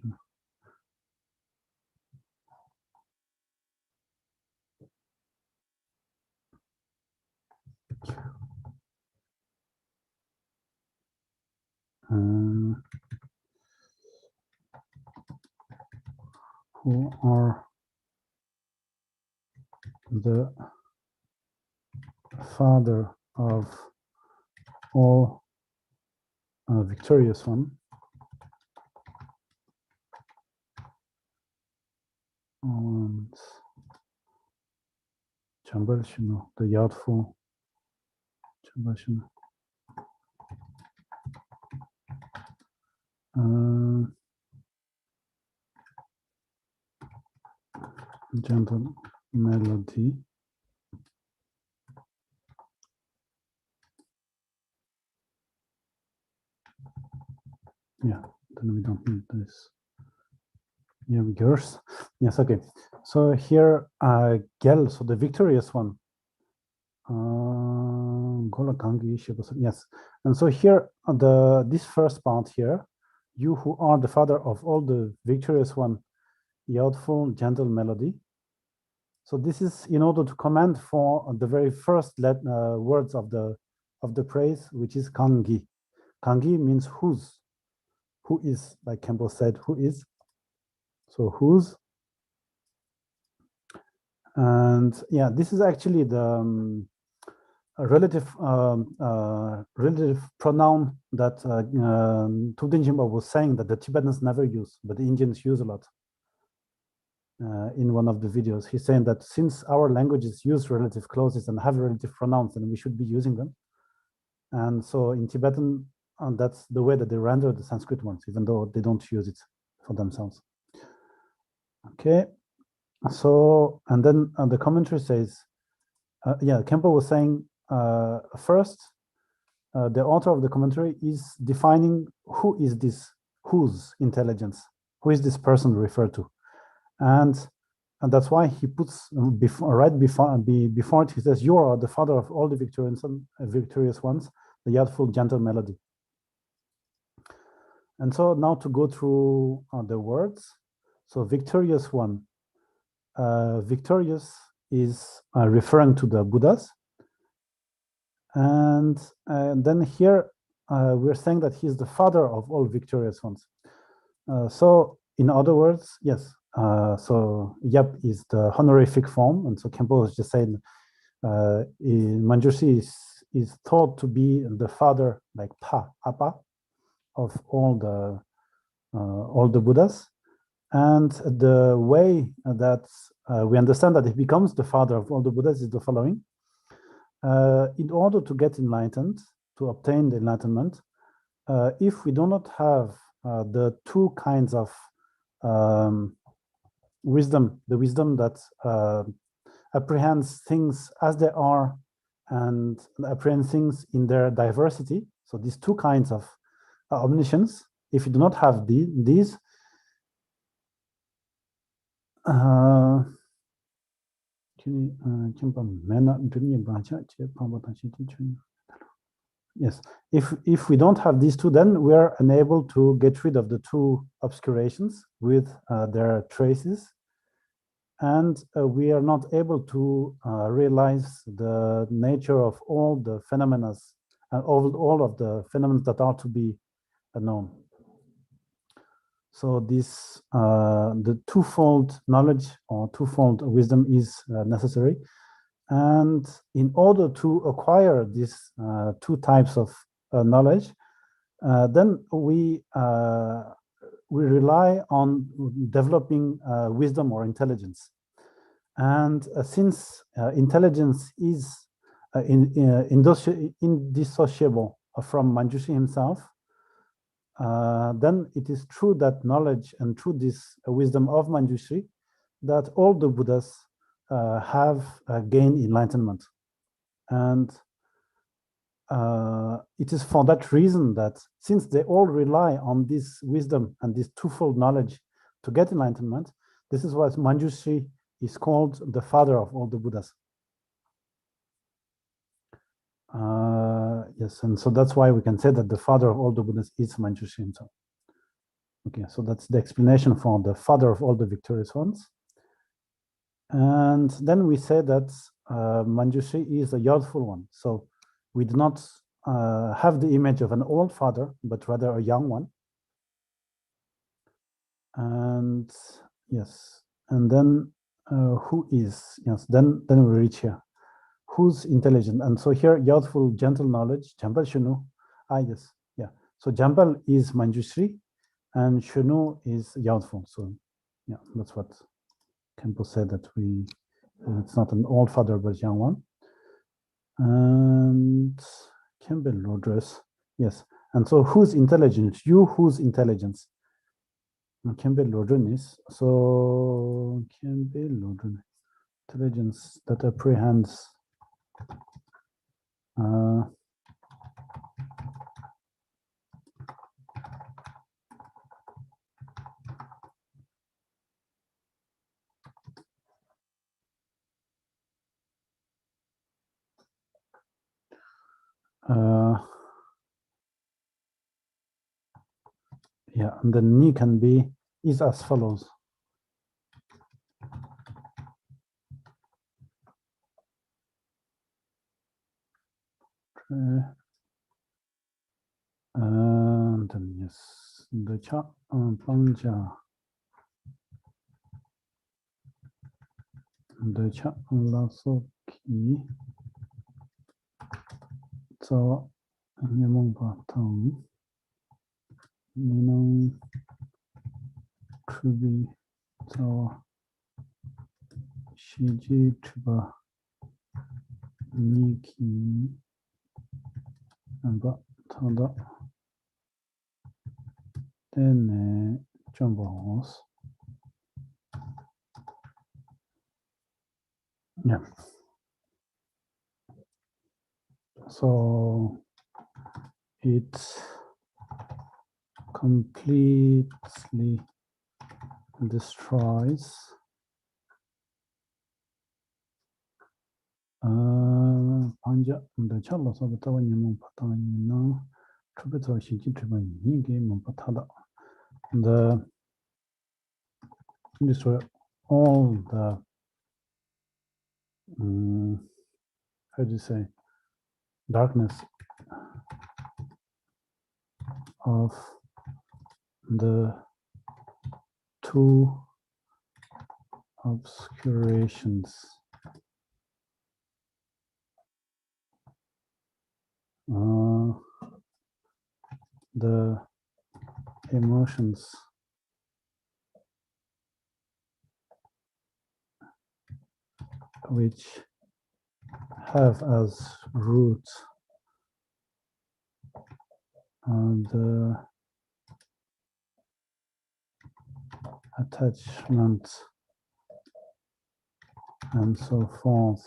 Who are the father of all victorious one, and Chambal Shino, the Yardful Chambal Shino. Gentle melody. Yeah, then we don't need this. Yeah, yours. Yes, okay. So here, Gel, so the victorious one. Yes, and so here, this first part here, you who are the father of all the victorious one, youthful, gentle melody. So this is in order to command for the very first words of the praise, which is Kangi. Kangi means whose. who is, like Campbell said, who is. So whose. And yeah, this is actually the relative pronoun that Tubden Jimba was saying that the Tibetans never use, but the Indians use a lot. In one of the videos, he's saying that since our languages use relative clauses and have relative pronouns, then we should be using them. And so in Tibetan, that's the way that they render the Sanskrit ones, even though they don't use it for themselves. Okay, so, and then the commentary says, yeah, Kempo was saying first, the author of the commentary is defining who is this, whose intelligence, who is this person referred to. And that's why he puts right before it, he says, you are the father of all the victorious ones, the youthful, gentle melody. And so now to go through the words. So victorious one, victorious is referring to the Buddhas. And then here we're saying that he's the father of all victorious ones. So in other words, yes, so Yap is the honorific form. And so Kempo is just saying Manjushri is thought to be the father, like Pa, Appa, of all the Buddhas. And the way that we understand that he becomes the father of all the Buddhas is the following. In order to get enlightened, to obtain the enlightenment, if we do not have the two kinds of wisdom, the wisdom that apprehends things as they are and apprehends things in their diversity, so these two kinds of omniscience, if you do not have these, yes, if we don't have these two, then we are unable to get rid of the two obscurations with their traces, and we are not able to realize the nature of all the phenomena and all of the phenomena that are to be known. So this the twofold knowledge or twofold wisdom is necessary. And in order to acquire these two types of knowledge, then we rely on developing wisdom or intelligence. And since intelligence is indissociable from Manjushri himself, then it is through that knowledge and through this wisdom of Manjushri that all the Buddhas have gained enlightenment. And it is for that reason that since they all rely on this wisdom and this twofold knowledge to get enlightenment, this is why Manjushri is called the father of all the Buddhas. Yes, and so that's why we can say that the father of all the Buddhas is Manjushri himself. Okay, so that's the explanation for the father of all the victorious ones. And then we say that Manjushri is a youthful one. So we do not have the image of an old father, but rather a young one. And yes, and then who is, yes, then we reach here. Who's intelligent? And so here, youthful, gentle knowledge, Jambal Shunu. Yes, yeah. So Jambal is Manjushri and Shunu is youthful. So yeah, that's what Kempo said, that it's not an old father, but a young one. And Campbell Lodres, yes. And so whose intelligence? You whose intelligence? Campbell Lodren is, so Campbell Lodren, intelligence that apprehends yeah, and the ni can be is as follows. And then yes, the cha pangja the cha la so ki so nyamong pa tong ninong kubi so shiji chiba niki amba tada tene jambos. Yeah. So it completely destroys panja the challo so the one you patana tribute shiji triba nigi patada the destroy all the how do you say darkness of the two obscurations. The emotions which have as root the attachment and so forth.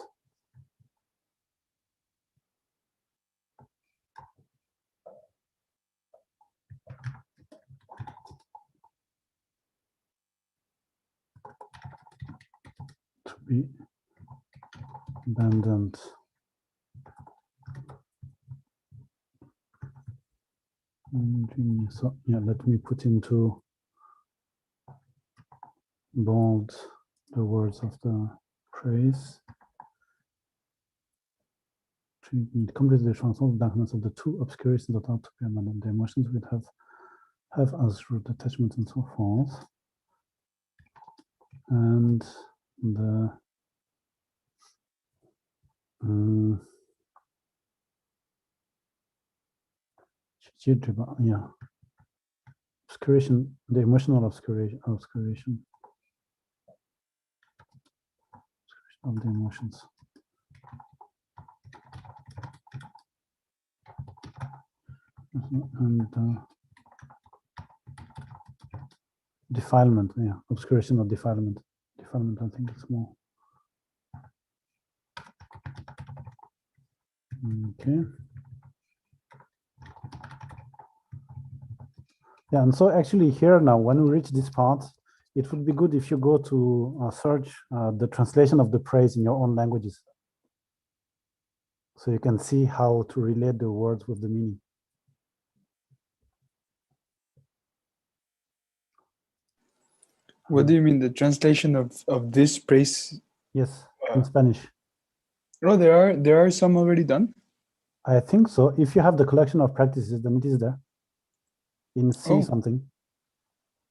To be abandoned. So yeah, let me put into bold the words of the praise. Treatment completely transforms the darkness of the two obscurations that are to be abandoned. The emotions would have as root attachment and so forth. And the yeah, obscuration, the emotional obscuration of the emotions. And defilement, yeah, obscuration of defilement. Defilement, I think it's more. Okay. Yeah, and so actually here now, when we reach this part, it would be good if you go to search the translation of the praise in your own languages. So you can see how to relate the words with the meaning. What do you mean, the translation of this praise? Yes, in Spanish. Oh, there are some already done? I think so. If you have the collection of practices, then it is there. In C something.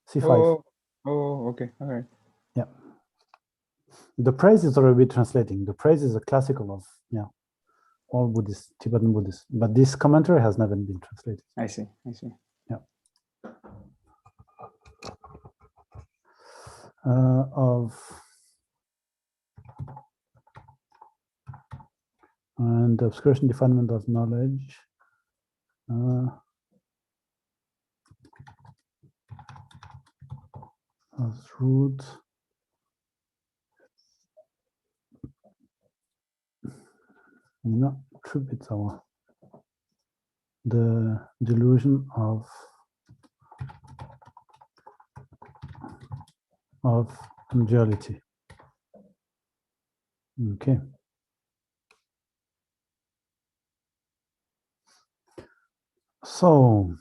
C5. Oh, okay. All right. Yeah. The praise is already translating. The praise is a classical of, yeah, all Buddhists, Tibetan Buddhists. But this commentary has never been translated. I see. Yeah. And the obscuration definement of knowledge. As root. Attributes our the delusion of duality. Okay. So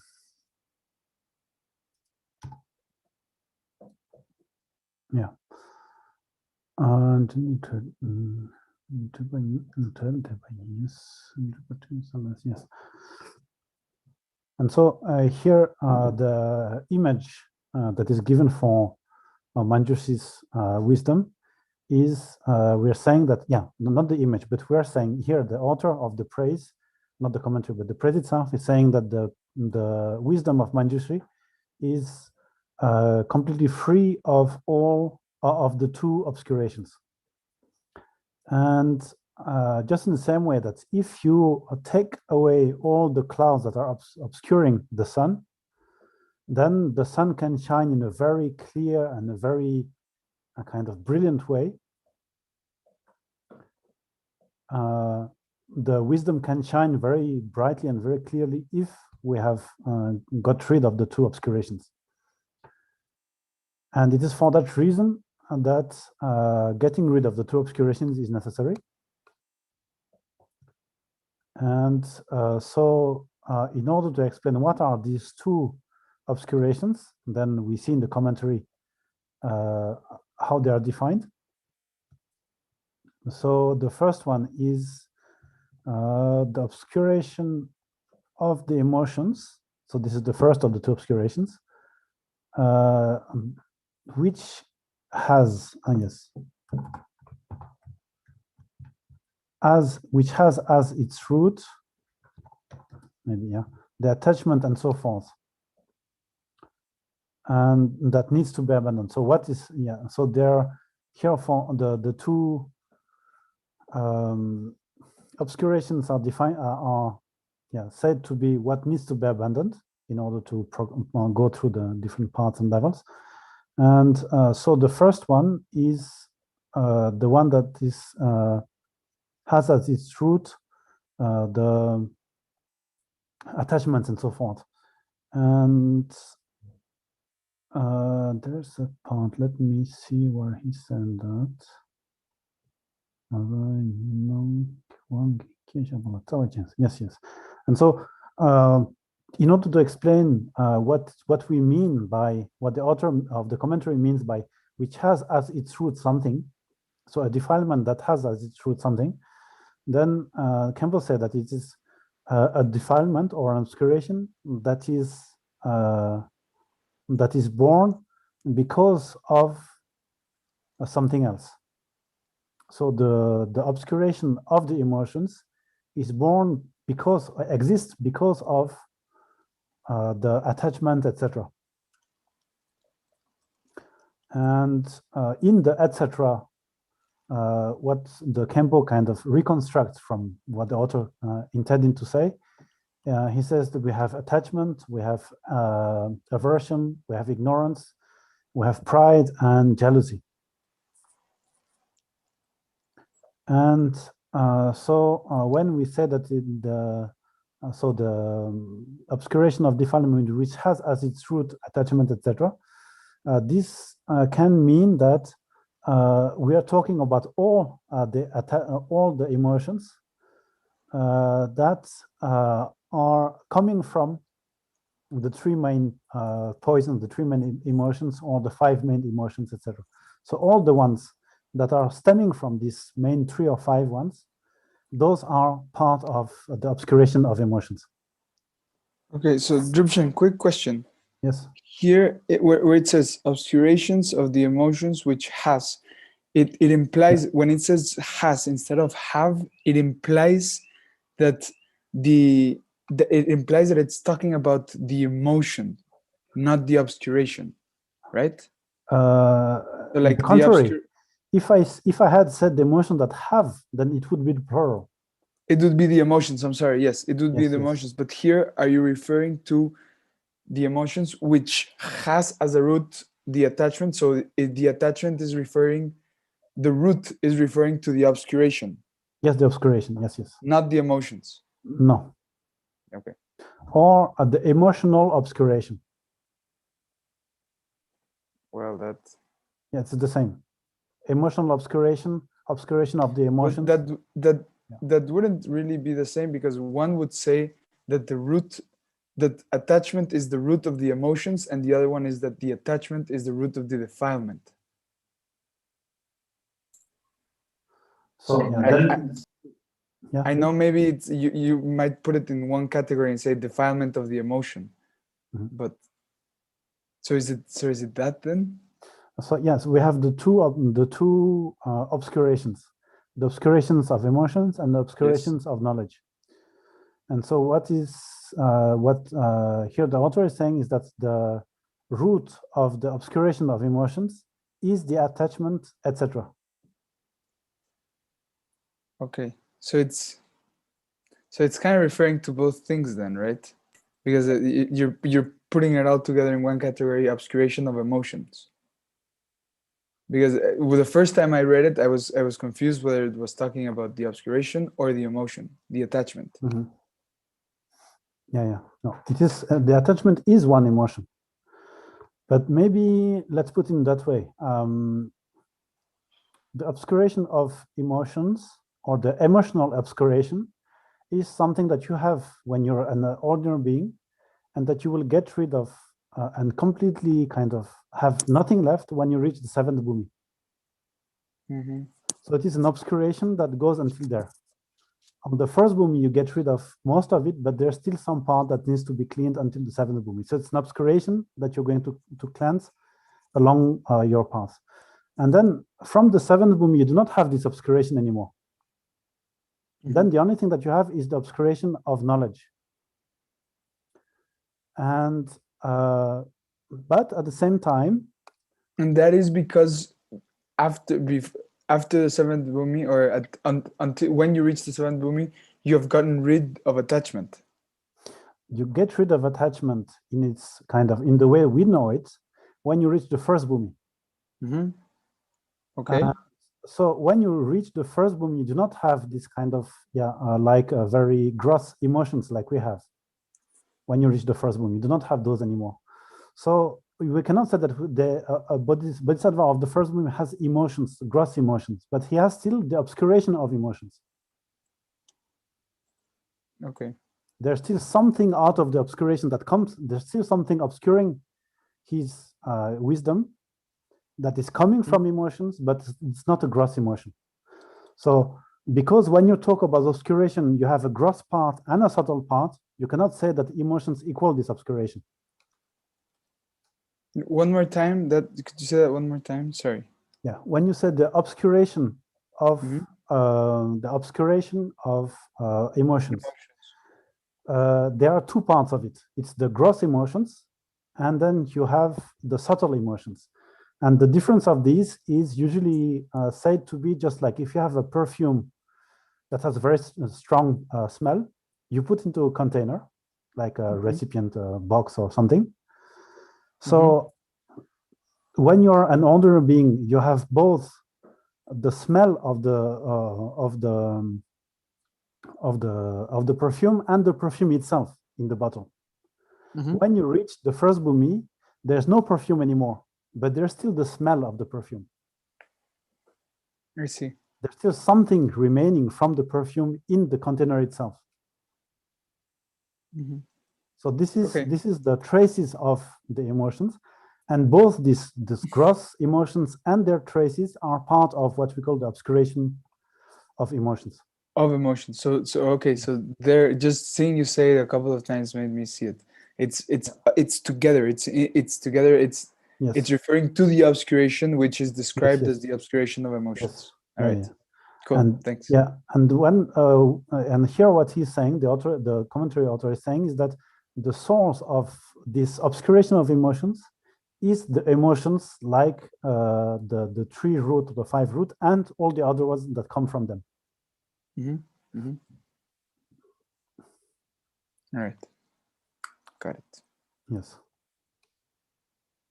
yeah. And yes. And so here the image that is given for Manjushri's wisdom is we're saying that, yeah, not the image, but we're saying here the author of the praise, not the commentary, but the praise itself is saying that the wisdom of Manjushri is completely free of all of the two obscurations. And just in the same way that if you take away all the clouds that are obscuring the sun, then the sun can shine in a very clear and a very kind of brilliant way. The wisdom can shine very brightly and very clearly if we have got rid of the two obscurations. And it is for that reason that getting rid of the two obscurations is necessary. And so in order to explain what are these two obscurations, then we see in the commentary how they are defined. So the first one is the obscuration of the emotions. So this is the first of the two obscurations, which has, yes, which has as its root, maybe, yeah, the attachment and so forth. And that needs to be abandoned. So what is, yeah, so there, here for the two obscurations are defined, are yeah, said to be what needs to be abandoned in order to go through the different parts and levels. And so the first one is the one that is has as its root the attachments and so forth. And there's a part, let me see where he said that. Yes, yes. And so in order to explain what we mean by, what the author of the commentary means by which has as its root something, so a defilement that has as its root something, then Campbell said that it is a defilement or an obscuration that is born because of something else. So the obscuration of the emotions is born because, exists because of the attachment, etc. And in the etc., what the Campbell kind of reconstructs from what the author intended to say, he says that we have attachment, we have aversion, we have ignorance, we have pride and jealousy. And so when we say that in the obscuration of defilement, which has as its root attachment, etc., this can mean that we are talking about all the emotions that are coming from the three main poisons, the three main emotions, or the five main emotions, etc. So all the ones that are stemming from these main 3 or 5 ones, those are part of the obscuration of emotions. Okay, so Drupshan, quick question. Yes. Here, where it says obscurations of the emotions which has, it implies, when it says has instead of have, it implies that it implies that it's talking about the emotion, not the obscuration, right? So like the contrary. If I had said the emotion that have, then it would be the plural. It would be the emotions. I'm sorry. Yes, it would be the emotions. But here, are you referring to the emotions which has as a root the attachment? So the attachment is referring, the root is referring to the obscuration. Yes, the obscuration. Yes, yes. Not the emotions. No. Okay. Or the emotional obscuration. Well, that. Yeah, it's the same. Emotional obscuration of the emotions. That wouldn't really be the same, because one would say that the root, that attachment is the root of the emotions, and the other one is that the attachment is the root of the defilement. So yeah, Yeah. I know maybe it's you might put it in one category and say defilement of the emotion, but so is it that then? So yes, we have the two obscurations, the obscurations of emotions and the obscurations of knowledge. And so what here the author is saying is that the root of the obscuration of emotions is the attachment, etc. Okay, so it's kind of referring to both things then, right? Because you're putting it all together in one category, obscuration of emotions. Because with the first time I read it, I was confused whether it was talking about the obscuration or the emotion, the attachment. Yeah. No, it is the attachment is one emotion, but maybe let's put it that way. The obscuration of emotions or the emotional obscuration is something that you have when you're an ordinary being, and that you will get rid of and completely kind of have nothing left when you reach the seventh bhumi. So it is an obscuration that goes until there. On the first bhumi, you get rid of most of it, but there's still some part that needs to be cleaned until the seventh bhumi. So it's an obscuration that you're going to cleanse along your path. And then from the seventh bhumi, you do not have this obscuration anymore. Then the only thing that you have is the obscuration of knowledge. And but at the same time, and that is because after the seventh bhumi, or until when you reach the seventh bhumi, you have gotten rid of attachment. You get rid of attachment in its kind of in the way we know it when you reach the first bhumi. Okay. So when you reach the first bhumi, you do not have this kind of like very gross emotions like we have. When you reach the first bhumi, you do not have those anymore. So we cannot say that the bodhisattva of the first bhumi has emotions, gross emotions, but he has still the obscuration of emotions. Okay. There's still something out of the obscuration that comes. There's still something obscuring his wisdom that is coming from emotions, but it's not a gross emotion. So because when you talk about obscuration, you have a gross part and a subtle part, you cannot say that emotions equal this obscuration. One more time. Could you say that one more time? Sorry. Yeah, when you said the obscuration of emotions, there are two parts of it. It's the gross emotions, and then you have the subtle emotions. And the difference of these is usually said to be just like if you have a perfume that has a very strong smell, you put into a container, like a recipient box or something. So when you're an older being, you have both the smell of the perfume and the perfume itself in the bottle. When you reach the first bhumi, there's no perfume anymore, but there's still the smell of the perfume. I see. There's still something remaining from the perfume in the container itself. So this is the traces of the emotions, and both these gross emotions and their traces are part of what we call the obscuration of emotions. Of emotions. So okay. So there, just seeing you say it a couple of times made me see it. It's together. It's together. It's referring to the obscuration, which is described as the obscuration of emotions. All right. Cool. And thanks. Yeah, and when and here what he's saying, the commentary author is saying, is that the source of this obscuration of emotions is the emotions like the 3 root, the 5 root, and all the other ones that come from them. All right. Got it. Yes.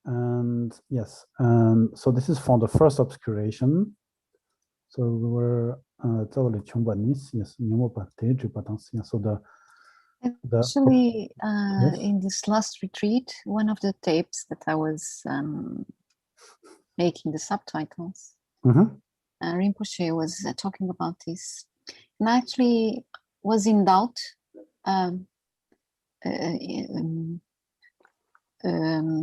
And yes, and so this is for the first obscuration. So we were yes, so actually yes. in this last retreat, one of the tapes that I was making the subtitles, Rinpoche was talking about this, and I actually was in doubt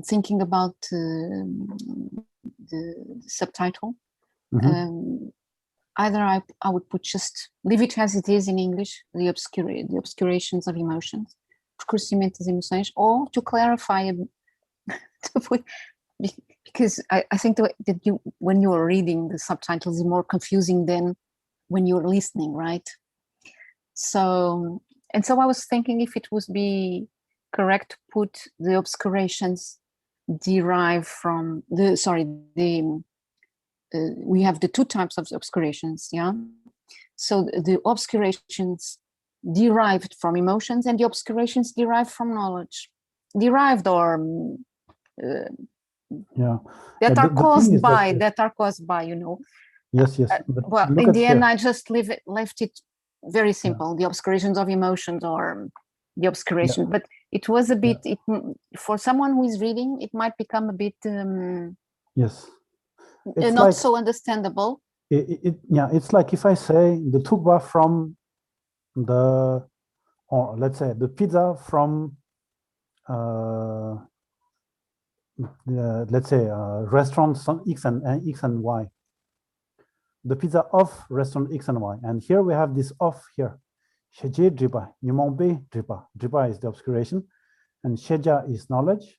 thinking about the subtitle. either I would put just leave it as it is in English, the obscurations of emotions, obscurecimento das emoções, or to clarify, to put, because I think that when you are reading the subtitles is more confusing than when you're listening, right? So, and so I was thinking if it would be correct to put the obscurations derived from we have the two types of obscurations, yeah? So the obscurations derived from emotions and the obscurations derived from knowledge. Derived or Yeah. that Yeah, are the caused thing is by, that, you know. yes, but Well, look in at the here. end, I just left it very simple, the obscurations of emotions or the obscuration, but it was a bit, for someone who is reading, it might become a bit Yes. It's not like, so understandable. It's like if I say the tukva from the, or let's say the pizza from, let's say restaurants X and Y. The pizza of restaurant X and Y. And here we have this of here. Sheje driba, nyumombe driba. Driba is the obscuration, and sheja is knowledge,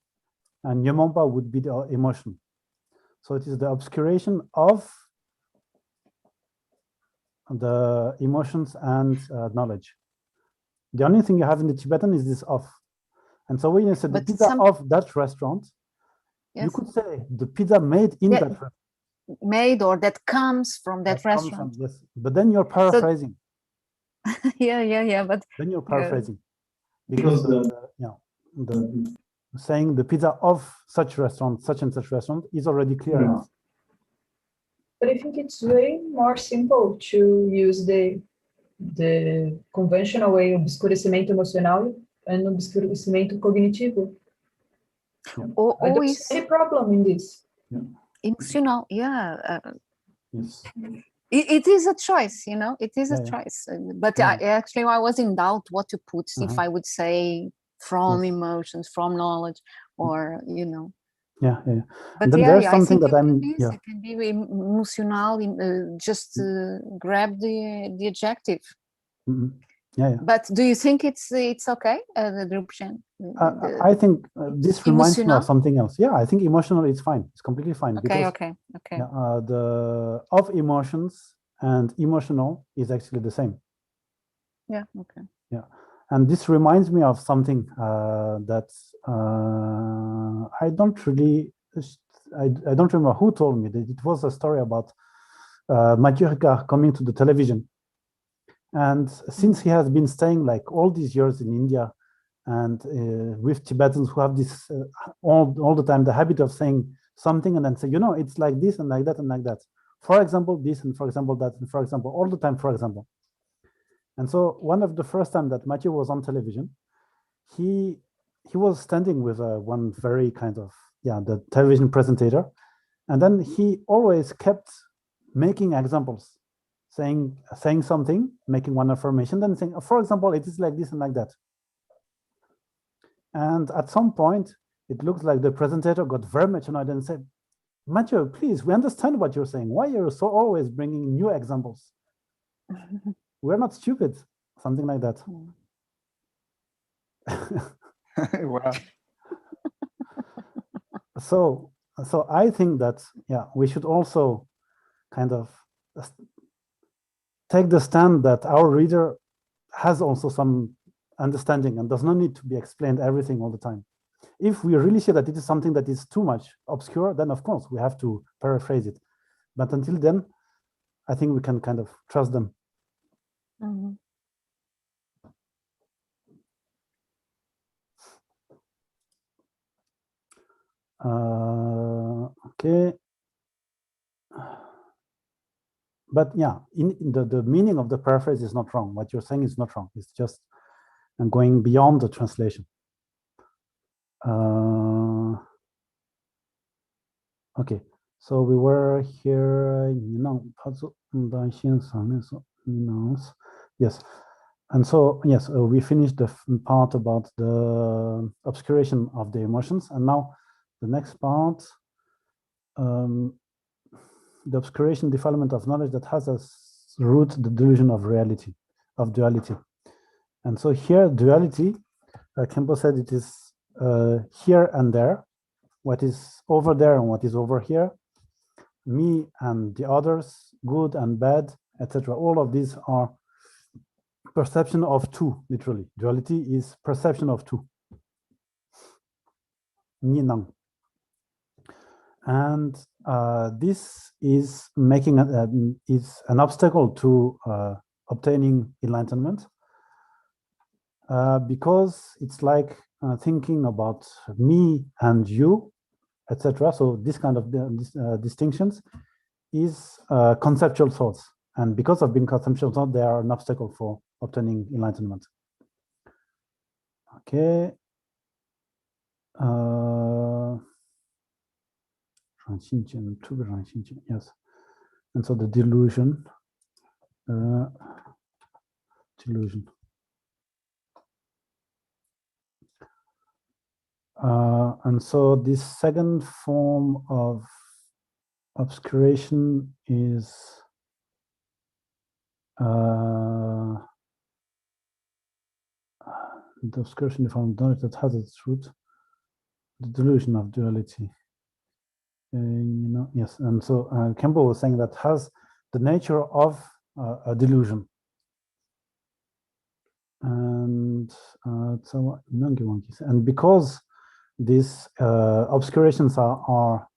and nyumomba would be the emotion. So it is the obscuration of the emotions and knowledge. The only thing you have in the Tibetan is this of. And so when you say the pizza of that restaurant, you could say the pizza made in that restaurant. Made or that comes from that restaurant. Yes, but then you're paraphrasing. So, yeah, but then you're paraphrasing because saying the pizza of such restaurant, such and such restaurant is already clear enough. But I think it's way more simple to use the conventional way, obscurecimento emocional and obscurecimento cognitivo. I don't see any problem in this. Emotional, yes. It is a choice, you know, it is a choice. But actually, I was in doubt what to put, if I would say from emotions, from knowledge, or, you know. But and then there's something that it can be emotional, just grab the adjective. But do you think it's okay, the Drupchen? I think this reminds me of something else. I think emotional is fine. It's completely fine. Okay. The of emotions and emotional is actually the same. And this reminds me of something that I don't remember who told me that it was a story about Manjushri coming to the television. And since he has been staying like all these years in India and with Tibetans who have this all the time, the habit of saying something and then say, you know, it's like this and like that and like that. For example, this and for example, that, and for example, all the time, for example. And so one of the first time that Matthew was on television, he was standing with one very kind of, the television presentator. And then he always kept making examples, saying something, making one affirmation, then saying, for example, it is like this and like that. And at some point, it looks like the presenter got very much annoyed and said, Matthew, please, we understand what you're saying. Why are you so always bringing new examples? We're not stupid, something like that. Wow. So I think that, we should also kind of take the stand that our reader has also some understanding and does not need to be explained everything all the time. If we really see that it is something that is too much obscure, then of course we have to paraphrase it. But until then, I think we can kind of trust them. Okay. But in the meaning of the paraphrase is not wrong. What you're saying is not wrong. It's just going beyond the translation. Okay, so we were here, yes. And so, yes, we finished the part about the obscuration of the emotions. And now the next part, the obscuration, defilement of knowledge that has a root the delusion of reality, of duality. And so here, duality, Kempo said it is here and there, what is over there and what is over here, me and the others, good and bad, etc. All of these are perception of two, literally. Duality is perception of two. Ninang. And this is making is an obstacle to obtaining enlightenment, because it's like thinking about me and you, etc. So this kind of distinctions is conceptual thoughts, and because of being conceptual thoughts, they are an obstacle for obtaining enlightenment. Okay. Yes. And so the delusion, delusion. And so this second form of obscuration is the obscuration from knowledge that has its root, the delusion of duality. Yes, and so Kempo was saying that has the nature of a delusion. And because these obscurations are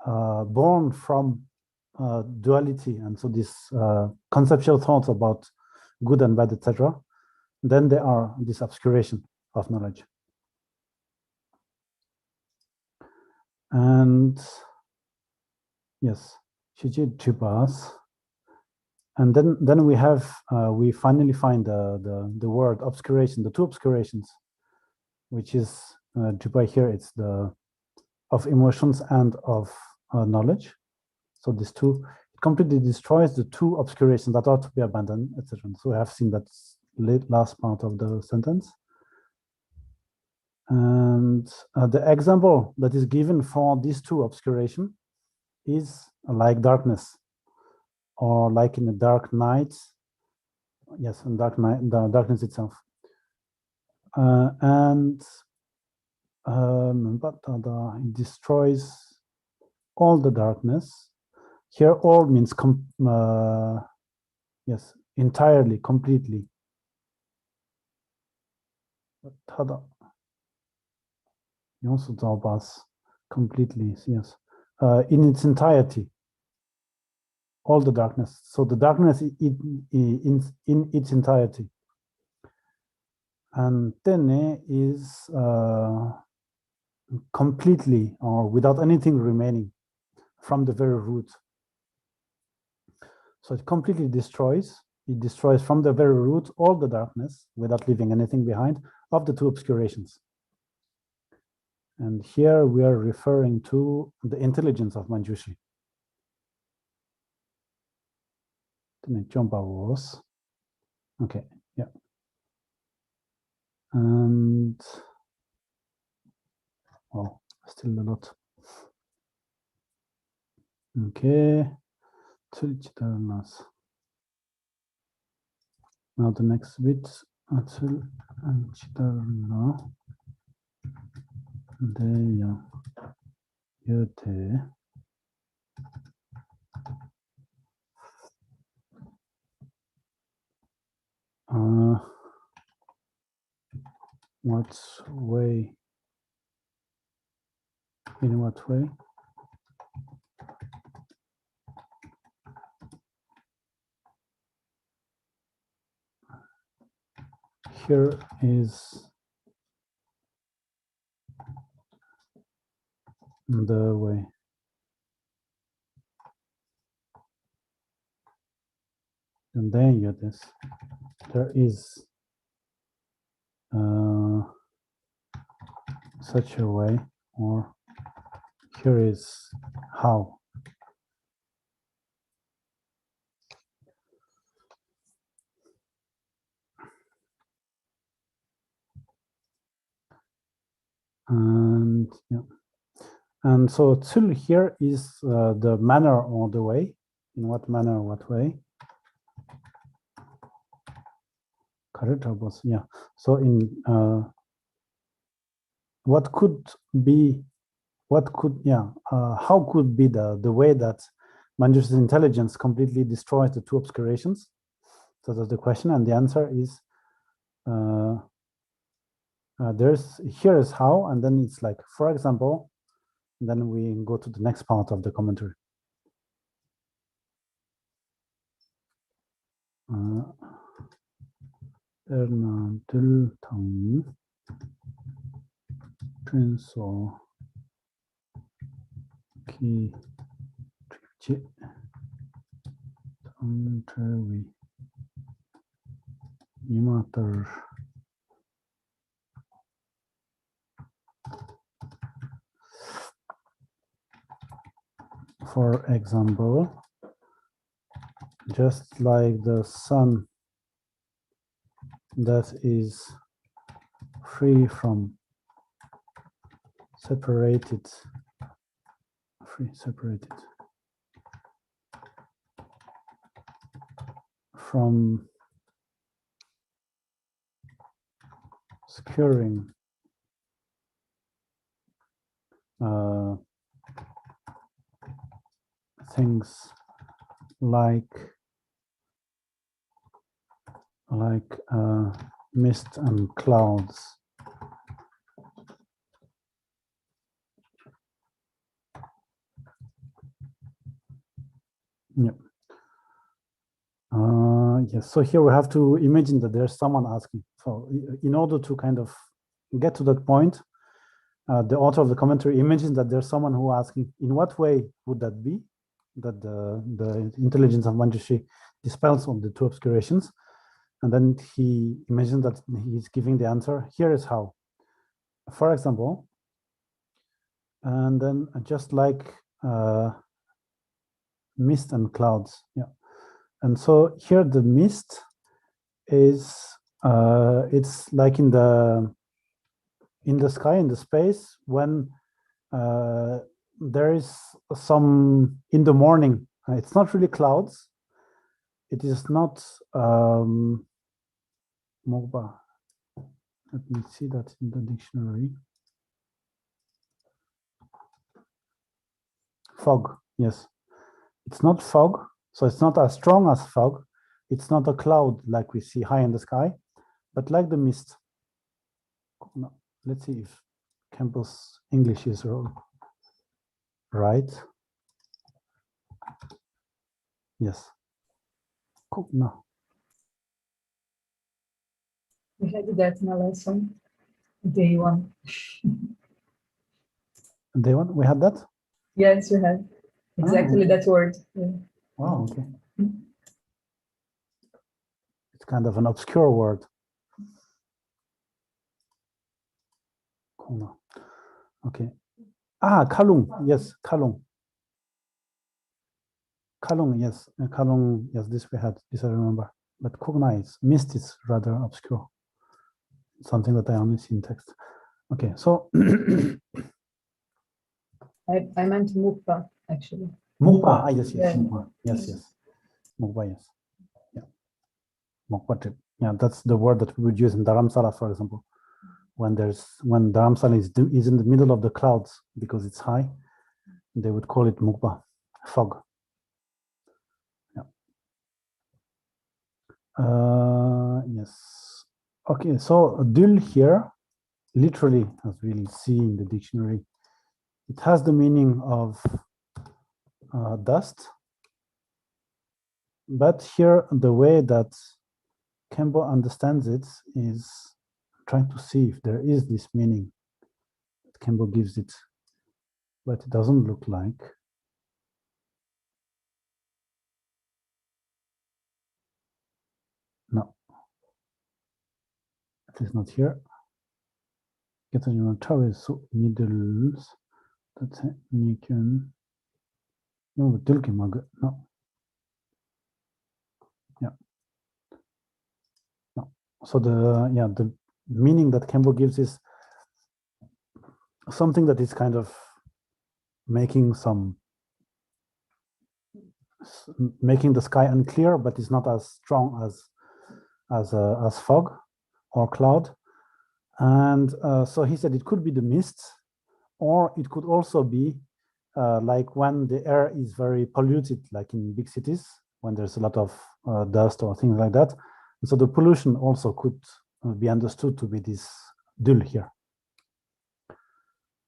born from duality, and so these conceptual thoughts about good and bad, etc., then they are this obscuration of knowledge. And yes, Shiji Chibas. And then we have we finally find the word obscuration, the two obscurations, which is Jupai here. It's the of emotions and of knowledge. So these two, it completely destroys the two obscurations that ought to be abandoned, etc. So we have seen that last part of the sentence. And the example that is given for these two obscuration is like darkness, or like in a dark night. Yes, in dark night, the darkness itself. And it destroys all the darkness. Here, all means yes, entirely, completely. Completely, yes, in its entirety, all the darkness. So the darkness in its entirety. And Tene is completely, or without anything remaining, from the very root. So it completely destroys. It destroys from the very root all the darkness without leaving anything behind of the two obscurations. And here we are referring to the intelligence of Manjushri. Okay, yeah. And oh, still a lot. Okay. Now the next bit. What way? In what way? Here is the way. And then you this. There is such a way, or here is how. And yeah, and so Tsul here is the manner or the way. In what manner, what way? correct or both? Yeah. So in what could be, how could be the way that Manjushri's intelligence completely destroys the two obscurations? So that's the question, and the answer is here is how, and then it's like, for example, then we go to the next part of the commentary. For example, just like the sun that is free from separated from skewering things like mist and clouds. Yep. Yes, so here we have to imagine that there's someone asking. So in order to kind of get to that point, the author of the commentary imagines that there's someone who asking, in what way would that be? That the intelligence of Manjushri dispels on the two obscurations. And then he imagines that he's giving the answer. Here is how. For example, and then just like mist and clouds. Yeah. And so here the mist is it's like in the sky, in the space, when there is some in the morning. It's not really clouds. It is not Mogba. Let me see that in the dictionary. Fog, yes. It's not fog, so it's not as strong as fog. It's not a cloud like we see high in the sky, but like the mist. No, let's see if Campbell's English is right. Yes. Cool. No. We had that in a lesson, day one. Day one, we had that? Yes, we had exactly that word. Yeah. Wow, okay. It's kind of an obscure word. Cool. Okay. Ah, Kalung. Yes, Kalung. Kalung, yes. Kalung, yes, this we had, this I remember. But Kogna is, mist is rather obscure. Something that I only see in text. Okay, so I meant Mukpa, actually. Mukpa, yes, Yeah. yes. Mukpa, yes. Yeah. Mukpa trip. Yeah, that's the word that we would use in Dharamsala, for example. When Dharamsala is in the middle of the clouds because it's high, they would call it Mukpa, fog. Yeah. Yes. Okay, so dul here, literally, as we'll see in the dictionary, it has the meaning of dust. But here, the way that Campbell understands it is trying to see if there is this meaning that Campbell gives it, but it doesn't look like. No, it is not here. Needles. That's no. Yeah. No. So the meaning that Campbell gives is something that is kind of making the sky unclear, but it's not as strong as fog or cloud. And so he said it could be the mist, or it could also be like when the air is very polluted, like in big cities, when there's a lot of dust or things like that. And so the pollution also could be understood to be this dul here.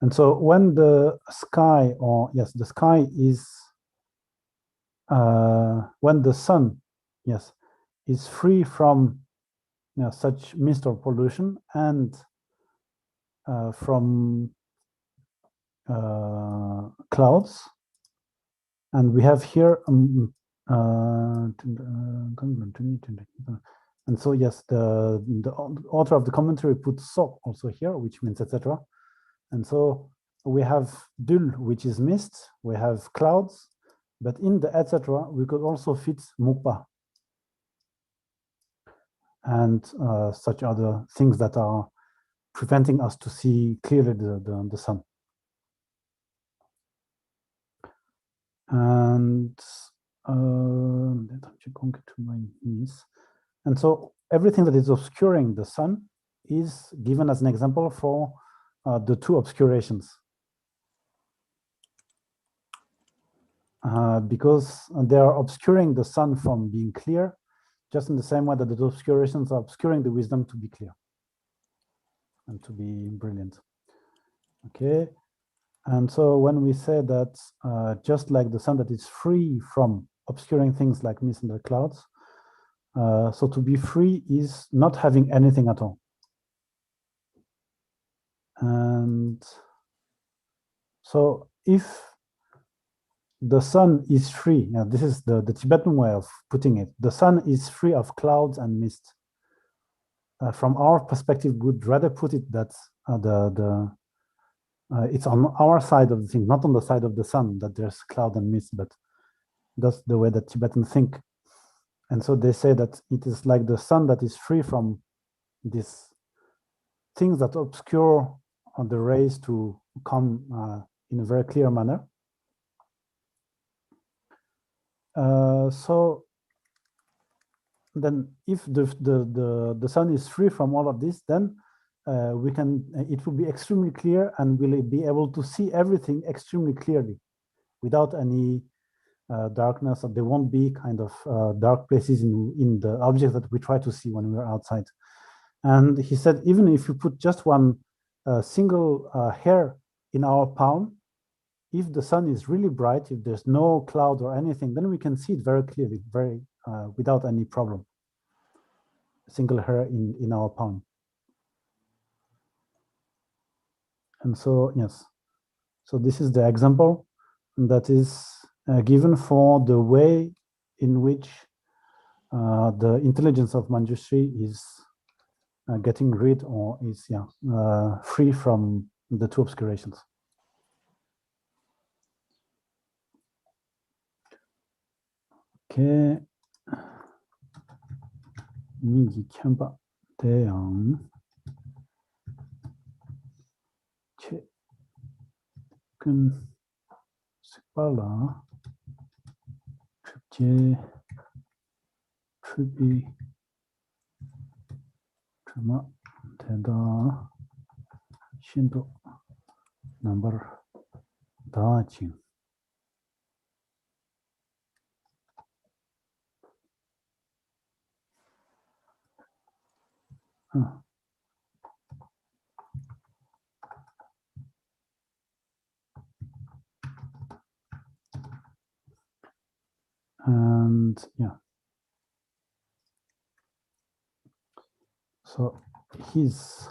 And so when the sky, or yes, the sky is, when the sun, yes, is free from such mist or pollution and from clouds, and we have here and so yes, the author of the commentary puts so also here, which means etc. And so we have dul, which is mist, we have clouds, but in the etc. we could also fit mukba and such other things that are preventing us to see clearly the sun. And and so everything that is obscuring the sun is given as an example for the two obscurations. Because they are obscuring the sun from being clear, just in the same way that the obscurations are obscuring the wisdom to be clear and to be brilliant. Okay. And so when we say that just like the sun that is free from obscuring things like mist and the clouds, so to be free is not having anything at all. And so if the sun is free, this is the Tibetan way of putting it, the sun is free of clouds and mist. From our perspective, we'd rather put it that it's on our side of the thing, not on the side of the sun, that there's cloud and mist, but that's the way that Tibetans think. And so they say that it is like the sun that is free from these things that obscure the rays to come in a very clear manner. So then if the sun is free from all of this, then it will be extremely clear, and we'll be able to see everything extremely clearly without any darkness, or there won't be kind of dark places in the objects that we try to see when we're outside. And he said, even if you put just one single hair in our palm, if the sun is really bright, if there's no cloud or anything, then we can see it very clearly, without any problem. A single hair in our palm. And so, yes, so this is the example that is given for the way in which the intelligence of Manjushri is getting rid, or is free from the two obscurations. Okay. Niji Khyampa Deyang Che Kun Sikpala Tripje Tripi Trima Teda Shinto number Daching. And so his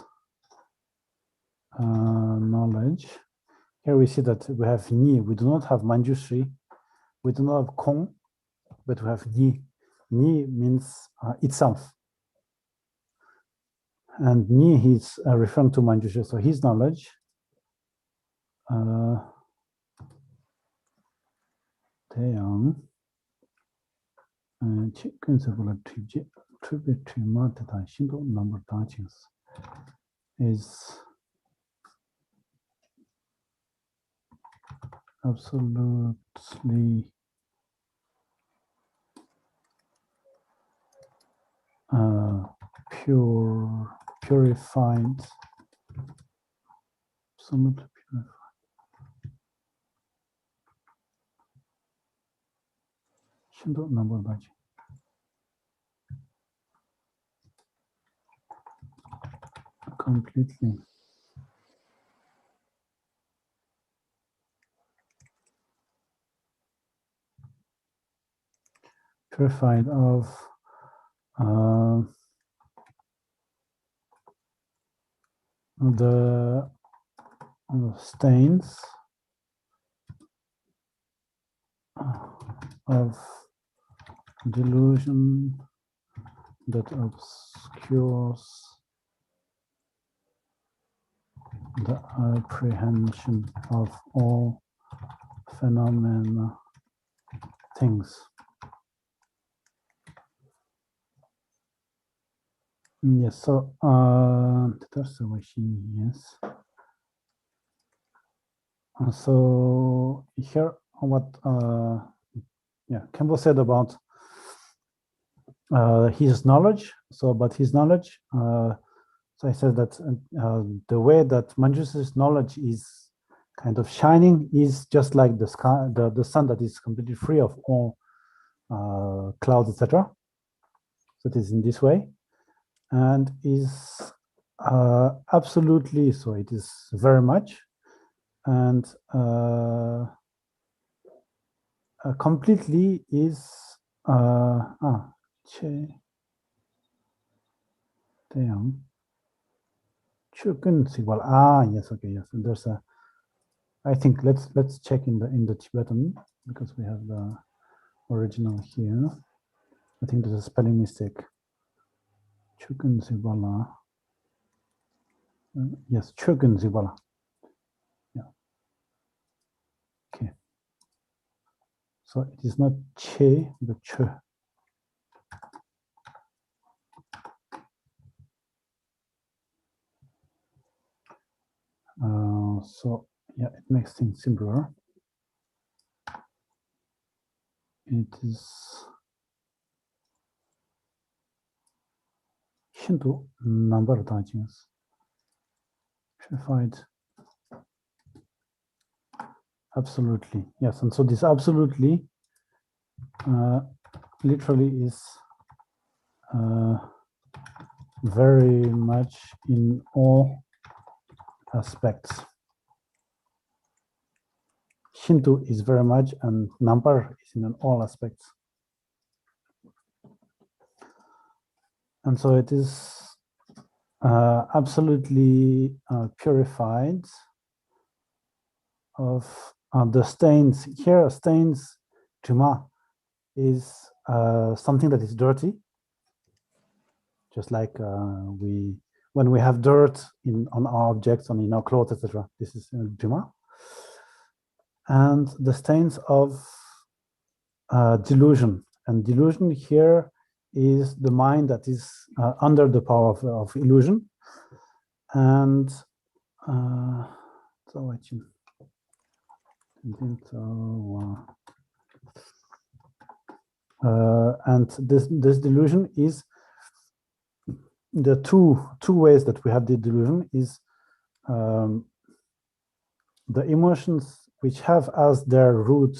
knowledge, here we see that we have Ni, we do not have Manjushri, we do not have Kong, but we have Ni. Ni means itself. And Ni, he's referring to Manjushri, so his knowledge Deyang is absolutely purified, absolutely purified. Completely purified of the stains of delusion that obscures the apprehension of all phenomena, things. Yes, so that's the machine, yes. So here what Campbell said about his knowledge. So but his knowledge, so I said that the way that Manjushri's knowledge is kind of shining is just like the sky, the sun that is completely free of all clouds, etc. So it is in this way, and is absolutely, so it is very much, and completely is yes, okay, yes, and there's a, I think let's check in the Tibetan, because we have the original here. I think there's a spelling mistake. Chukun Zibala. Yes, Chukun Zibala. Yeah. Okay. So it is not Che, but Che. So yeah, it makes things simpler. It is Shinto number dodgings. Purified. Absolutely. Yes. And so this absolutely literally is very much in all aspects. Shinto is very much, and number is in all aspects. And so it is absolutely purified of the stains. Here, stains, Juma, is something that is dirty. Just like when we have dirt on our objects, on our clothes, etc. This is Juma. And the stains of delusion. And delusion here is the mind that is under the power of illusion. And and this delusion is the two ways that we have the delusion is the emotions which have as their root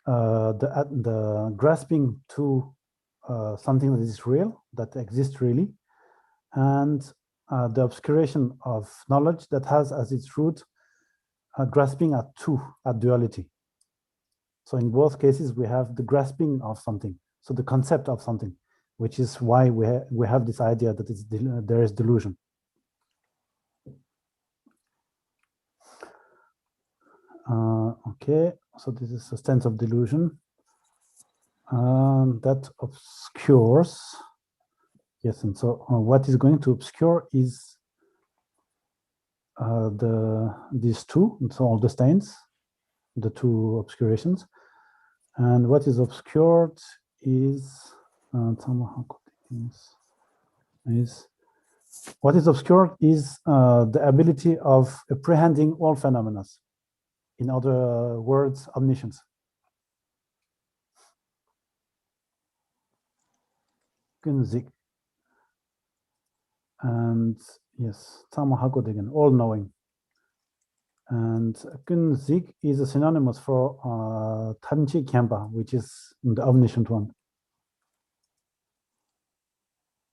the grasping to something that is real, that exists really, and the obscuration of knowledge that has as its root grasping at duality. So in both cases, we have the grasping of something, so the concept of something, which is why we have this idea that there is delusion. Okay, so this is a stance of delusion that obscures. Yes, and so what is going to obscure is these two, and so all the stains, the two obscurations, and what is obscured is what is obscured is the ability of apprehending all phenomena. In other words, omniscience. Gunzik. And yes, tamahako degen, all-knowing. And kunzik is a synonymous for tanchi kempa, which is the omniscient one.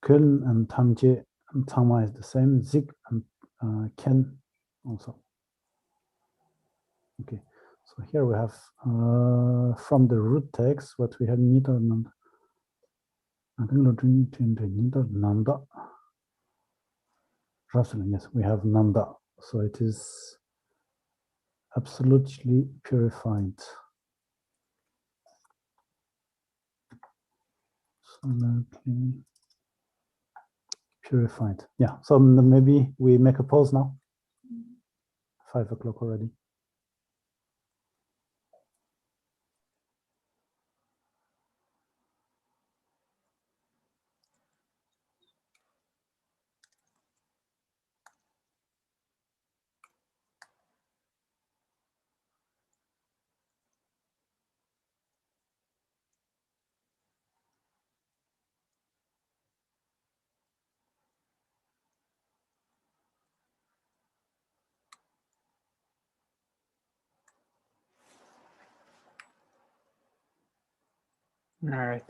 Kun and tamchi and tama is the same. Zik and ken also. Okay, so here we have from the root text what we have neither nanda. Nanda. Yes, we have nanda. So it is absolutely purified. Absolutely purified. Yeah, so maybe we make a pause now. 5 o'clock already. All right.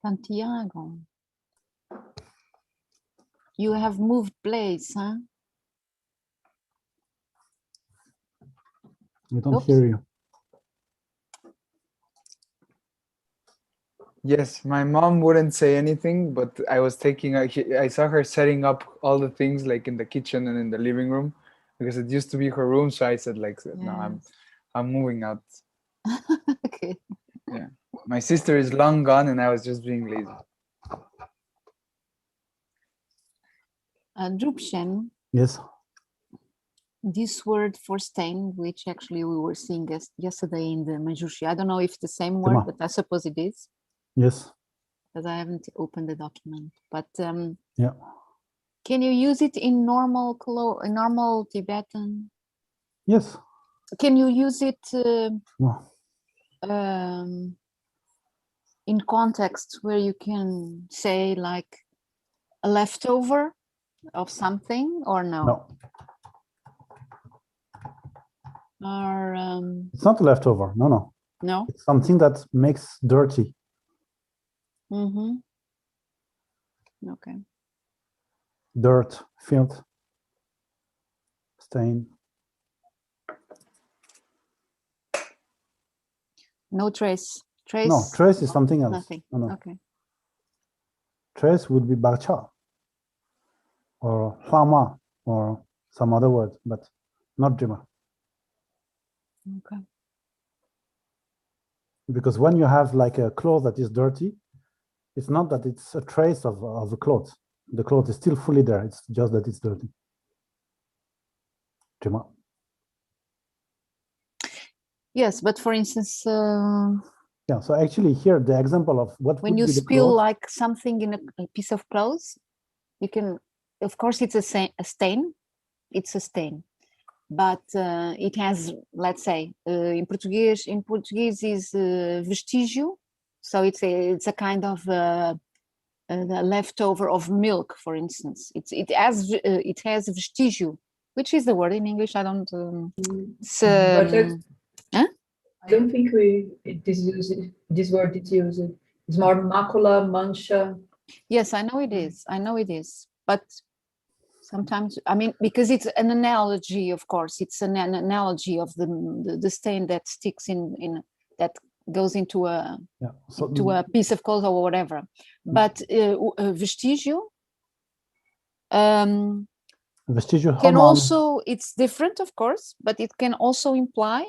Santiago. You have moved place, huh? We don't hear you. Yes, my mom wouldn't say anything, but I was taking I saw her setting up all the things like in the kitchen and in the living room because it used to be her room. So I said like, no, I'm moving out. Okay. Yeah, my sister is long gone, and I was just being lazy. Drupchen. Yes. This word for stain, which actually we were seeing yesterday in the Manjushri. I don't know if it's the same word, but I suppose it is. Yes. Because I haven't opened the document. But yeah. Can you use it in normal Tibetan? Yes. Can you use it No. in context where you can say like a leftover of something or no? No. Or it's not a leftover. No, no. No. It's something that makes dirty. Mm-hmm. Okay. Dirt, filth, stain. No trace. Trace. No, trace is something else. Nothing. No, no. Okay. Trace would be bacha or hlama or some other word, but not jima. Okay. Because when you have like a cloth that is dirty, it's not that it's a trace of the cloth. The cloth is still fully there. It's just that it's dirty. Jima. Yes, but for instance, yeah. So actually, here the example of what when would you be the spill cloth, like something in a piece of clothes, you can, of course, it's a stain. It's a stain, but it has, let's say, in Portuguese is vestígio, so it's a kind of the leftover of milk, for instance. It has vestígio, which is the word in English. I don't. Huh? I don't think this word is used. It's more macula, mancha. Yes, I know it is. I know it is, but sometimes, I mean, because it's an analogy, of course, it's an analogy of the stain that sticks in that goes into a a piece of cloth or whatever. But vestígio can also, it's different, of course, but it can also imply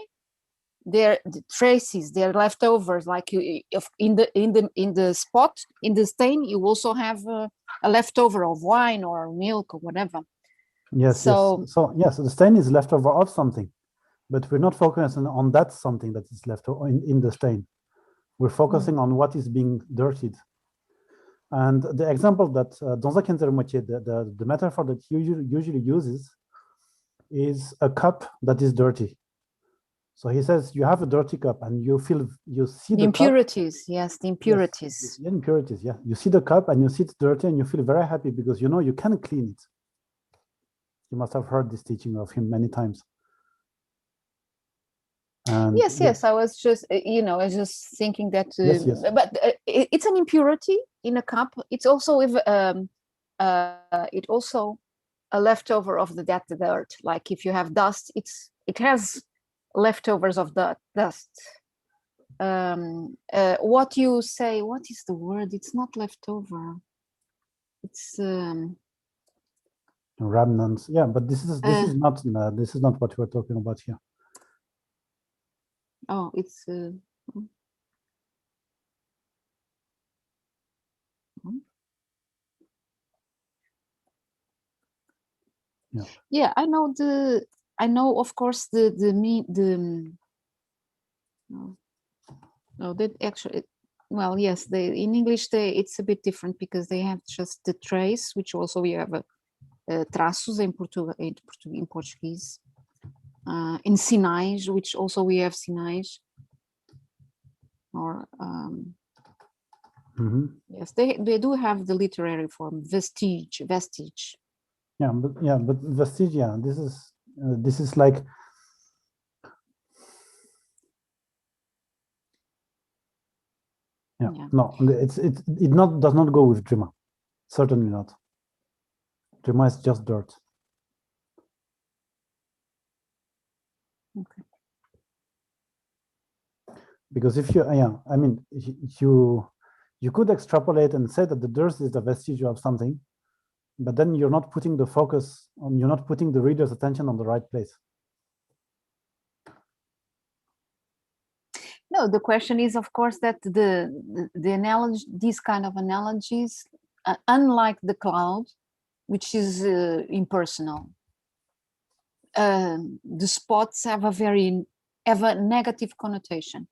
the traces, their leftovers, like in the spot, in the stain, you also have a leftover of wine or milk or whatever. Yes, so, yes. So yes, the stain is leftover of something, but we're not focusing on that something that is left in the stain. We're focusing on what is being dirtied. And the example that Donza Kenzero Moche, the metaphor that he usually uses is a cup that is dirty. So he says you have a dirty cup and you see the impurities, cup. Yes, the impurities. Yes, the impurities, yeah. You see the cup and you see it's dirty and you feel very happy because you know you can clean it. You must have heard this teaching of him many times. And yes, I was just, I was just thinking that, yes. But it's an impurity in a cup. It's also it also a leftover of the dirt. Like if you have dust, it has leftovers of the dust. What you say, what is the word? It's not leftover. It's remnants. Yeah, but this is not what we're talking about here. Oh, it's yeah, I know of course no, that actually, well, yes, in English it's a bit different because they have just the trace, which also we have traços in Portuguese, in sinais, which also we have sinais, or yes, they do have the literary form vestige. Yeah, but vestige, yeah, this is like Yeah. No, it does not go with Drima. Certainly not. Drima is just dirt. Okay. Because if you, I mean, you could extrapolate and say that the dirt is a vestige of something, but then you're not putting the focus on, you're not putting the reader's attention on the right place. No, the question is, of course, that the analogy, these kind of analogies, unlike the cloud, which is impersonal, the spots have a negative connotation,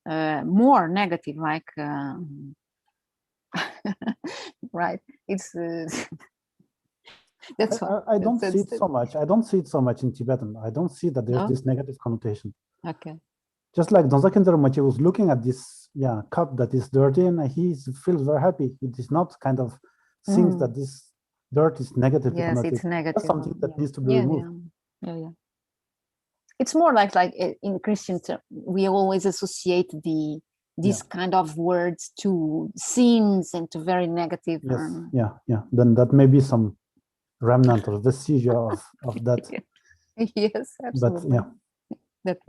more negative, like right. It's that's what I don't see it so much. I don't see it so much in Tibetan. I don't see that there's this negative connotation. Okay. Just like Donzaken Machi was looking at this cup that is dirty, and he feels very happy. It is not kind of thinks that this dirt is negative. Yes, it's negative. That's something that needs to be removed. Yeah. It's more like in Christian term, we always associate these kind of words to sins and to very negative. Yes. Then that may be some remnant or vestige of that. Yes, absolutely. But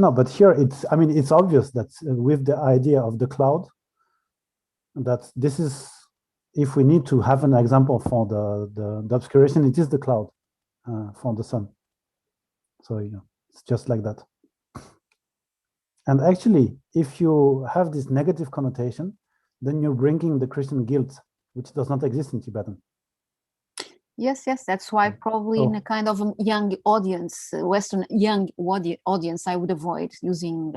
no, but here it's obvious that with the idea of the cloud, that this is, if we need to have an example for the obscuration, it is the cloud for the sun. So it's just like that. And actually, if you have this negative connotation, then you're bringing the Christian guilt, which does not exist in Tibetan. Yes, that's why probably in a kind of young audience, Western young audience, I would avoid using.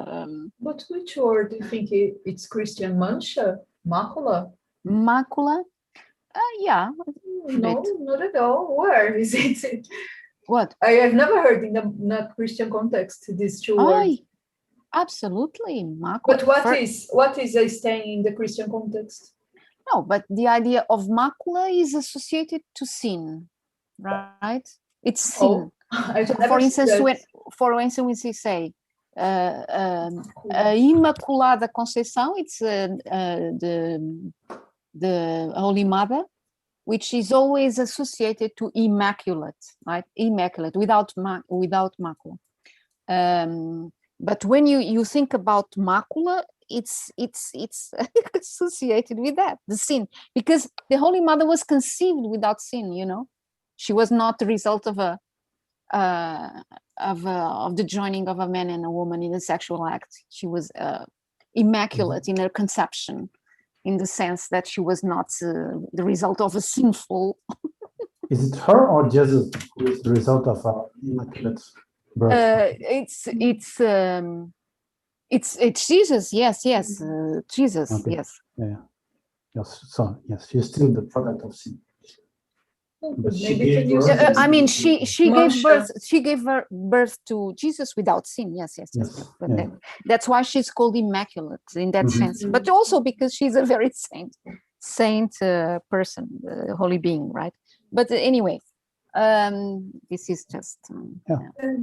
But which word do you think it's Christian? Mancha? Macula? Macula? Yeah. No, not at all. Where is it? What? I have never heard in the not Christian context these two words. Absolutely, macula. But what is a stain in the Christian context? No, but the idea of macula is associated to sin, right? It's sin. So for instance, when we say Immaculada Conceição, it's the Holy Mother, which is always associated to immaculate, right? Immaculate, without macula. But when you think about macula, it's associated with that, the sin, because the Holy Mother was conceived without sin. She was not the result of the joining of a man and a woman in a sexual act. She was immaculate in her conception, in the sense that she was not the result of a sinful. Is it her or Jesus who is the result of immaculate birth? It's Jesus. Yes, Jesus. Okay. Yes. Yeah. Yes. So yes, she's still the product of sin. But she gave birth. I mean, she gave birth. She gave birth to Jesus without sin. Yes. But that's why she's called immaculate in that sense. But also because she's a very saint person, holy being, right? But anyway, this is just.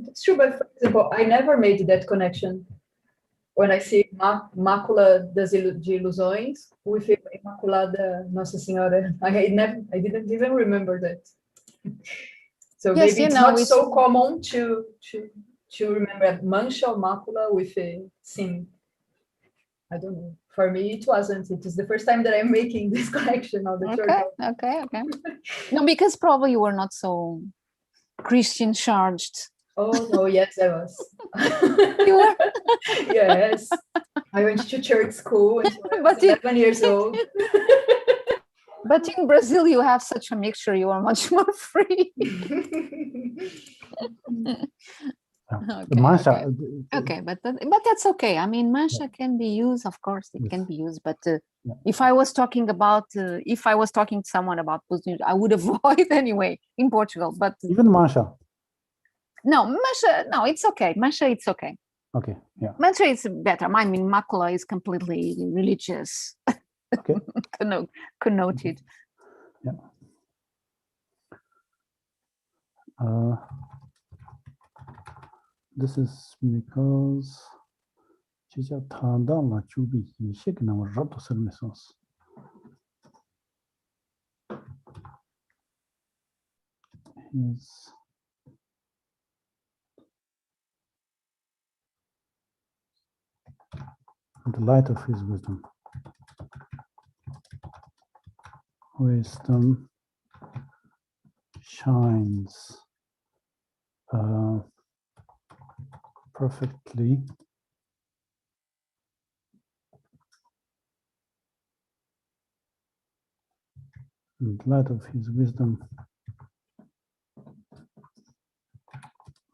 It's true, but for example, I never made that connection. When I see Mácula das Ilusões with Imaculada Nossa Senhora, I didn't even remember that. So yes, maybe it's not so common to remember Mancha or Mácula with a sin. I don't know. For me, it wasn't. It is the first time that I'm making this connection of the church. Okay. No, because probably you were not so Christian charged. Oh no! Yes, I was. You were? Yes, I went to church school until I was 11 years old. But in Brazil, you have such a mixture. You are much more free. Okay, but that's okay. I mean, Mancha can be used, of course, it can be used. But if I was talking to someone about Brazil, I would avoid anyway in Portugal. But even Mancha. No, Mancha, no, it's okay. Mancha, it's okay. Okay, yeah. Mancha is better. I mean, Macula is completely religious. Okay. Connoted. Yeah. This is because 진짜 타다마 주비 이 새끼는 rabto sermesos. His the light of his wisdom. Wisdom shines perfectly in the light of his wisdom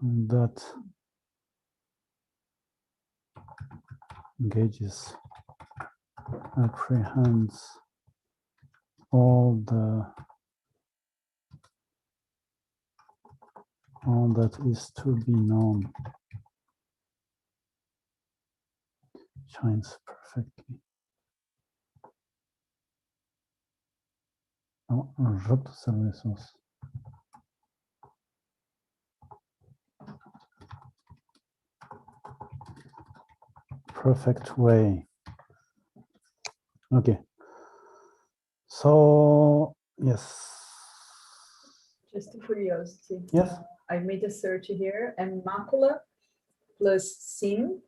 that engages, apprehends all that is to be known, shines perfectly. Rabto sermesos. Perfect way. Okay. So yes. Just a curiosity. Yes. I made a search here, and macula plus sin,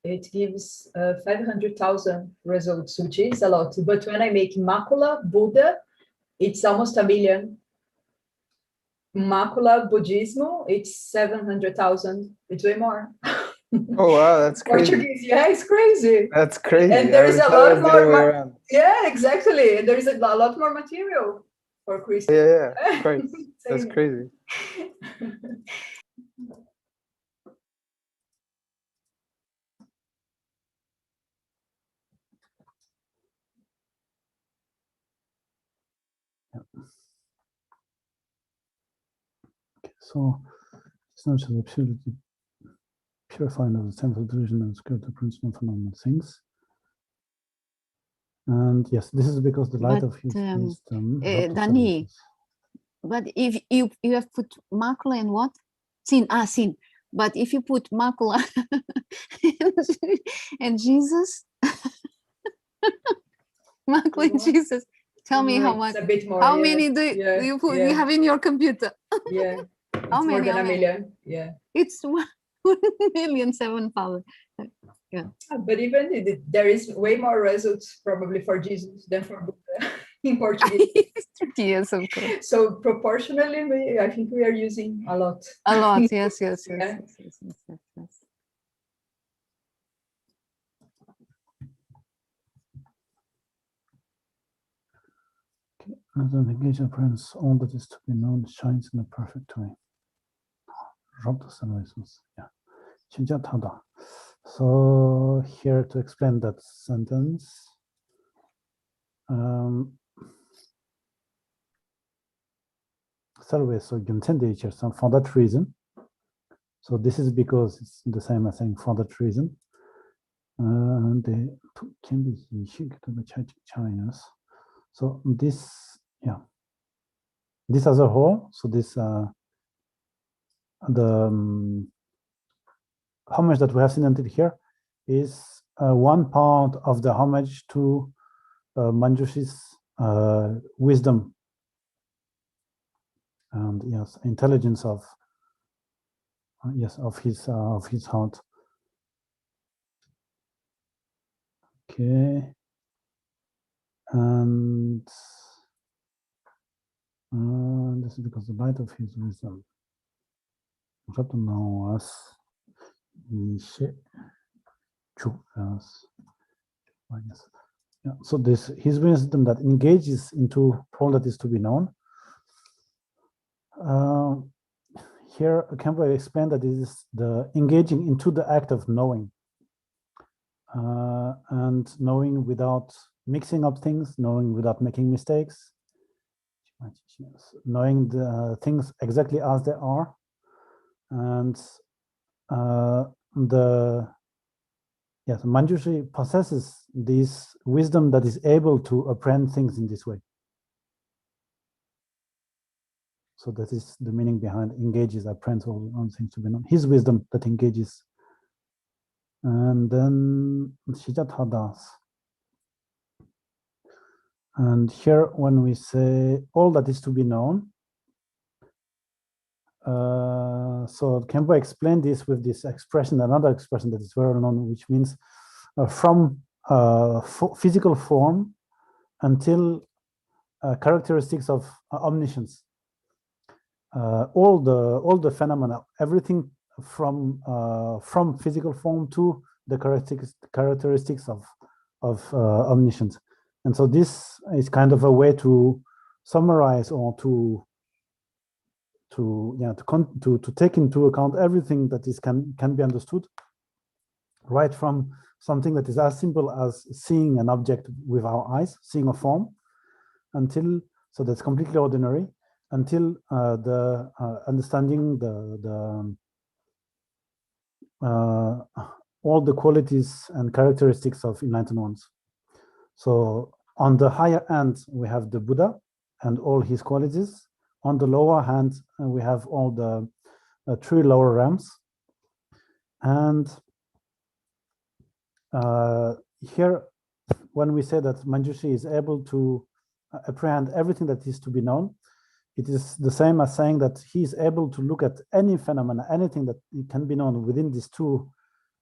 it gives 500,000 results, which is a lot. But when I make macula Buddha, it's almost 1 million. Macula Buddhismo, it's 700,000. It's way more. Oh wow, that's crazy. Portuguese, yeah, it's crazy. That's crazy. And there is a lot more. Yeah, Yeah, exactly. And there is a lot more material for Christians. yeah, right. That's Same. crazy. So it's not just absolutely purifying of the sense of delusion and secure the principle of phenomenal things. And yes, this is because the light But, of his wisdom. Dani, but if you have put macula and what? Sin, sin. But if you put macula and Jesus, macula and Jesus, tell me how much. It's a bit more. How yeah. many do you put? You have in your computer? Yeah. How It's many? more than How a many? million. Yeah. It's 1,007,000. But even there is way more results probably for Jesus than for Buddha in Portuguese. Yes, of course. So proportionally, I think we are using a lot. A lot. Yes. Yeah. As an engagement appearance, all that is to be known shines in a perfect way. Yeah. 진짜 타다. So here to explain that sentence. So for that reason. So this is because it's the same as saying for that reason. And they can be Chinese. So this, yeah. This as a whole, so this the homage that we have seen until here is one part of the homage to Manjushri's wisdom and yes, intelligence of his heart. Okay, and this is because the light of his wisdom. Yeah, so this his wisdom that engages into all that is to be known. Here, Campbell explained that it is the engaging into the act of knowing, and knowing without mixing up things, knowing without making mistakes, knowing the things exactly as they are, and Manjushri possesses this wisdom that is able to apprehend things in this way. So that is the meaning behind engages, apprehends all things to be known. His wisdom that engages And then Shijatadas. And here, when we say all that is to be known, so Kempo explained this with this expression, another expression that is well known, which means from physical form until characteristics of omniscience. All the phenomena, everything from physical form to the characteristics of omniscience. And so this is kind of a way to summarize or to take into account everything that is can be understood, right from something that is as simple as seeing an object with our eyes, seeing a form, until, so that's completely ordinary, until the understanding all the qualities and characteristics of enlightened ones. So on the higher end, we have the Buddha and all his qualities. On the lower hand, we have all the three lower realms. And here, when we say that Manjushri is able to apprehend everything that is to be known, it is the same as saying that he is able to look at any phenomena, anything that can be known within these two,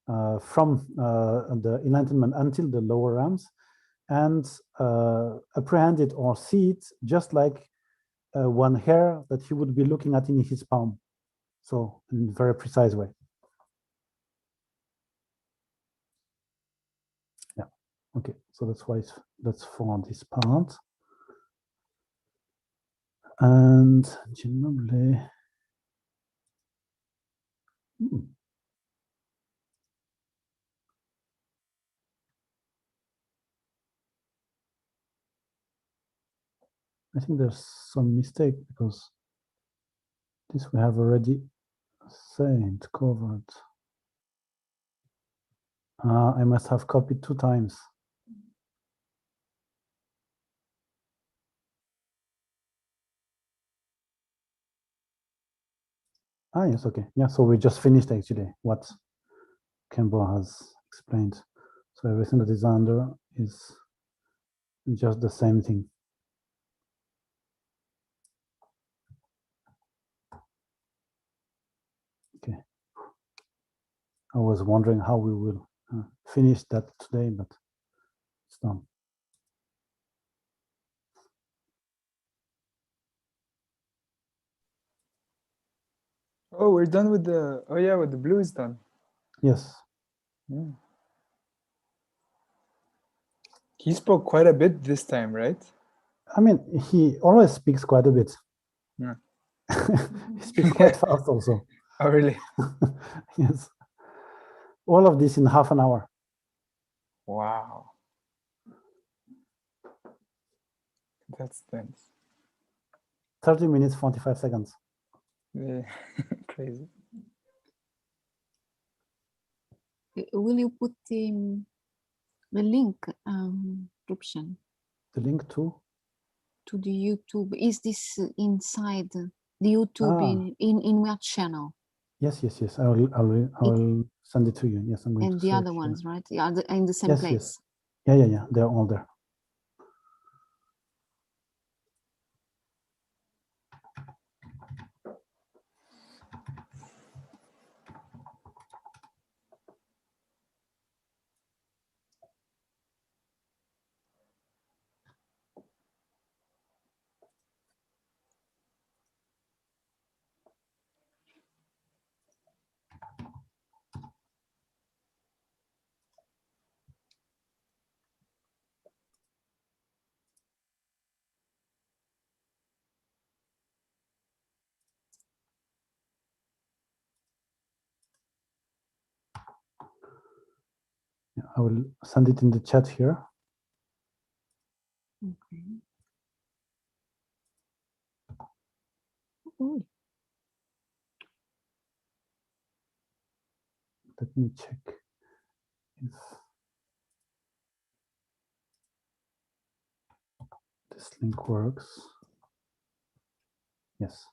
from the enlightenment until the lower realms, and apprehend it or see it just like one hair that he would be looking at in his palm. So in a very precise way. Yeah, okay, so that's why that's for this part. And I think there's some mistake because this we have already said, covered. I must have copied 2 times. Yes, okay. Yeah, so we just finished actually what Kempo has explained. So everything that is under is just the same thing. Okay. I was wondering how we will finish that today, but it's done. Oh, we're done with the, oh yeah, with the blue is done. Yes. Yeah. He spoke quite a bit this time, right? I mean, he always speaks quite a bit. Yeah. He speaks quite fast also. Oh, really? Yes. All of this in half an hour. Wow. That's tense. 30 minutes, 45 seconds. Yeah. Crazy. Will you put the link, Rupshan, The link to the YouTube? Is this inside the YouTube in what channel? Yes. I will send it to you. Yes, I'm going And to the other search ones, here. right? Yeah, in the same Yes, place. yes. Yeah. They're all there. Yeah, I will send it in the chat here. Okay. Oh, Let me check if this link works. Yes.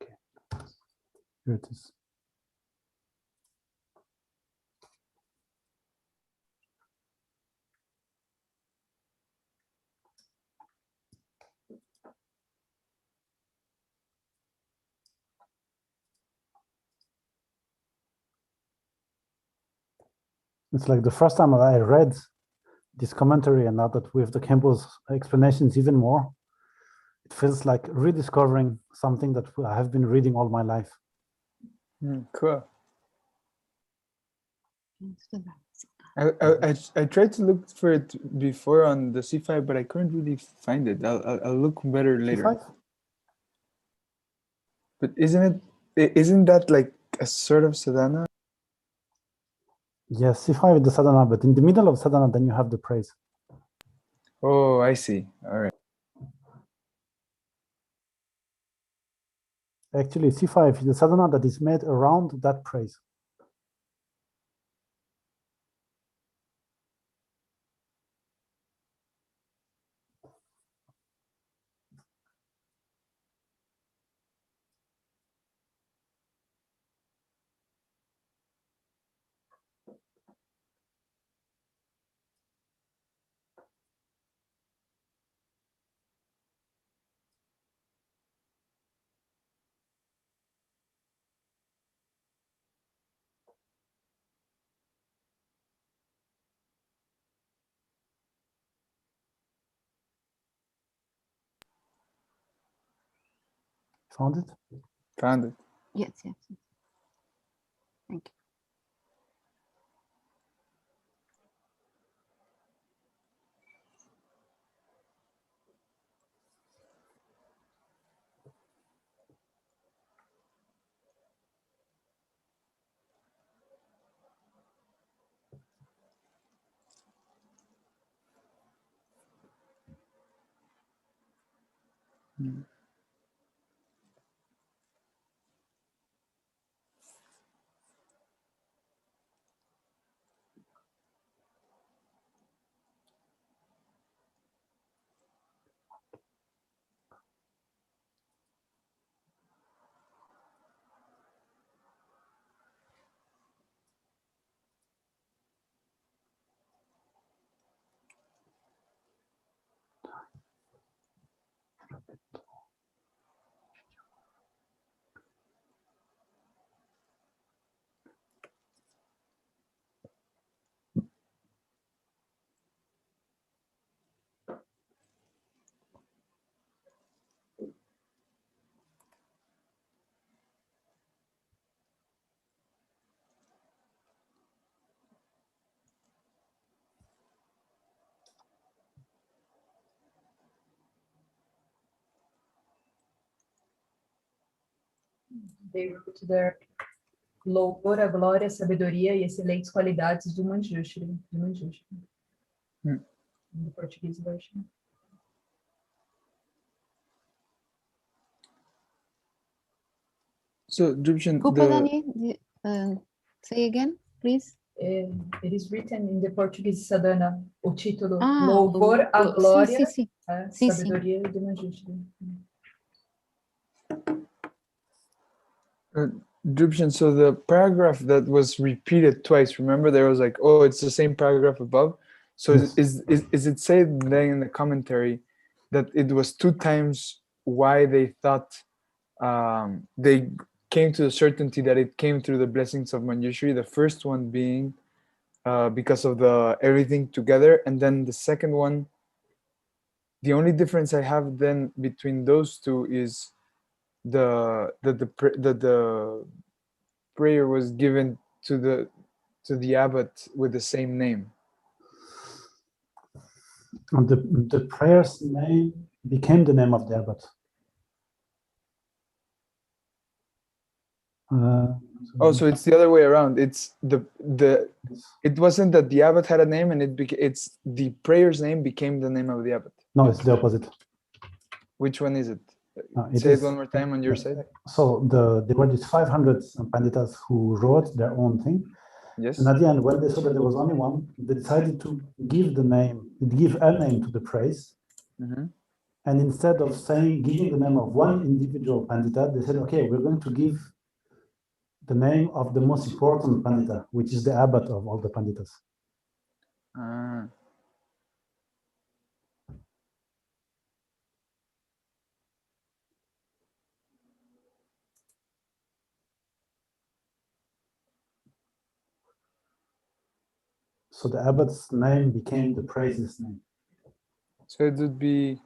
Okay. Here it is. It's like the first time I read this commentary, and now that with the Campbell's explanations even more, it feels like rediscovering something that I have been reading all my life. Cool. I tried to look for it before on the C5, but I couldn't really find it. I'll look better later. C5? But isn't that like a sort of sadhana? Yes, C5 is the sadhana, but in the middle of sadhana, then you have the praise. Oh, I see. All right. Actually, C5 is the sadhana that is made around that praise. Found it? Found it. Yes, yes. Thank you. They wrote there, louvor a glória, a sabedoria e excelentes qualidades do Manjushri. In the Portuguese version. So, Drupchen, Desculpa, Dani. Say again, please. It is written in the Portuguese sadhana, o título Louvor Louvor a glória, sim, sim. a Sim, sabedoria do Manjushri. Drupchen, so the paragraph that was repeated twice, remember there was like, oh, it's the same paragraph above. So Yes. is it said then in the commentary that it was 2 times why they thought they came to the certainty that it came through the blessings of Manjushri? The first one being because of the everything together, and then the second one, the only difference I have then between those two is the prayer was given to the abbot with the same name. And the prayer's name became the name of the abbot. Oh, so it's the other way around. It's it wasn't that the abbot had a name and it's the prayer's name became the name of the abbot. No, it's the opposite. Which one is it? It Say is, it one more time on your side. So there were these 500 panditas who wrote their own thing. Yes. And at the end, when they saw that there was only one, they decided to give a name to the praise. Mm-hmm. And instead of giving the name of one individual pandita, they said, okay, we're going to give the name of the most important pandita, which is the abbot of all the panditas. Ah. So the abbot's name became the praise's name. So it would be,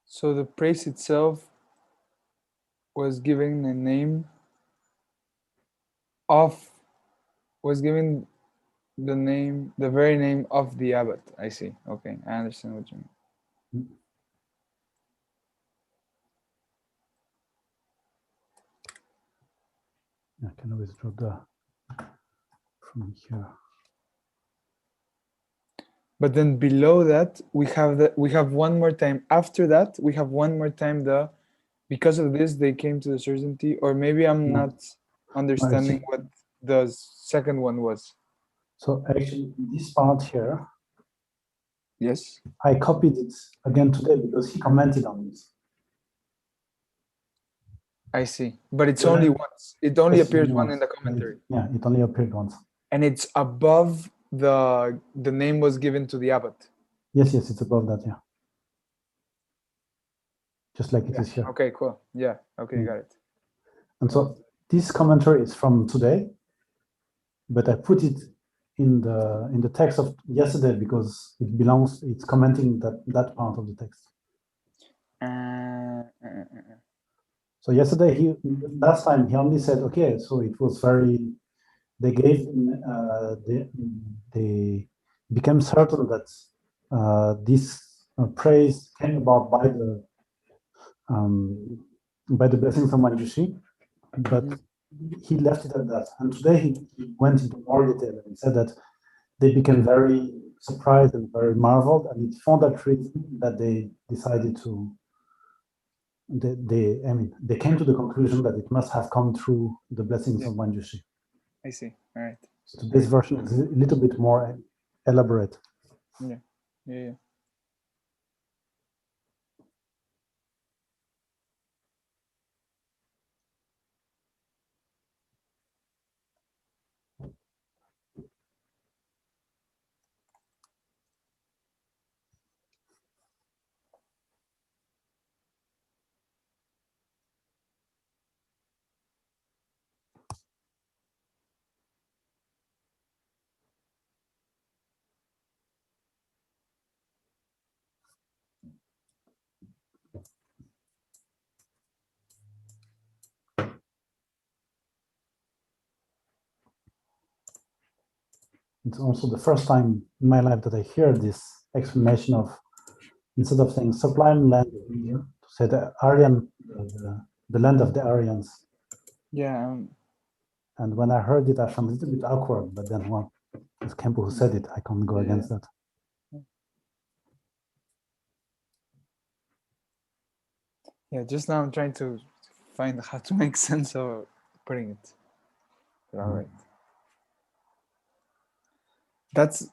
so the praise itself was given a name of, was given the name, the very name of the abbot. I see. Okay, I understand what you mean. I can withdraw from here. But then below that, we have one more time. After that, we have one more time the, because of this they came to the certainty, or maybe I'm No. not understanding what the second one was. So actually, this part here, Yes. I copied it again today because he commented on this. I see. But it's When only I- once. It only Yes, appears only one once. in the commentary. Yeah, it only appeared once. And it's above the name was given to the abbot. Yes, it's above that, yeah. Just like it is here. Okay, cool. Yeah, okay, got it. And so this commentary is from today, but I put it in the text of yesterday because it belongs, it's commenting that part of the text. So yesterday, last time he only said, okay, so it was very, they gave, they became certain that this praise came about by the blessings of Manjushri, but he left it at that. And today he went into more detail and said that they became very surprised and very marveled, and it's for that reason that they decided to. They came to the conclusion that it must have come through the blessings of Manjushri. I see. All right. So today's version is a little bit more elaborate. Yeah. It's also the first time in my life that I hear this explanation of, instead of saying sublime land of India, to say the Aryan, the land of the Aryans. Yeah. And when I heard it, I found it a bit awkward, but then, well, it's Kempo who said it, I can't go against that. Yeah, just now I'm trying to find how to make sense of putting it. But all right. That's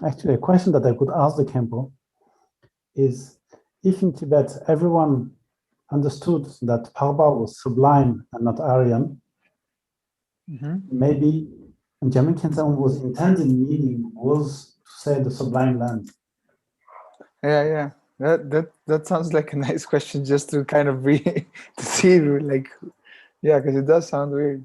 Actually, a question that I could ask the Kempo is, if in Tibet everyone understood that Parbha was sublime and not Aryan, maybe Jamin Khyentse was intended meaning was to say the sublime land. yeah. That sounds like a nice question just to kind of be to see like, yeah, because it does sound weird.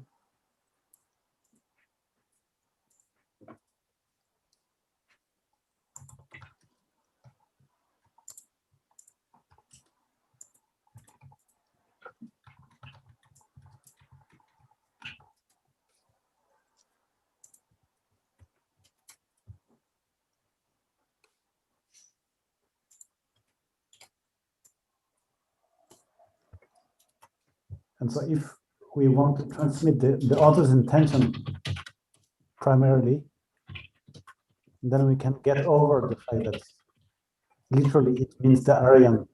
And so if we want to transmit the author's intention primarily, then we can get over the fact that literally it means the Aryan.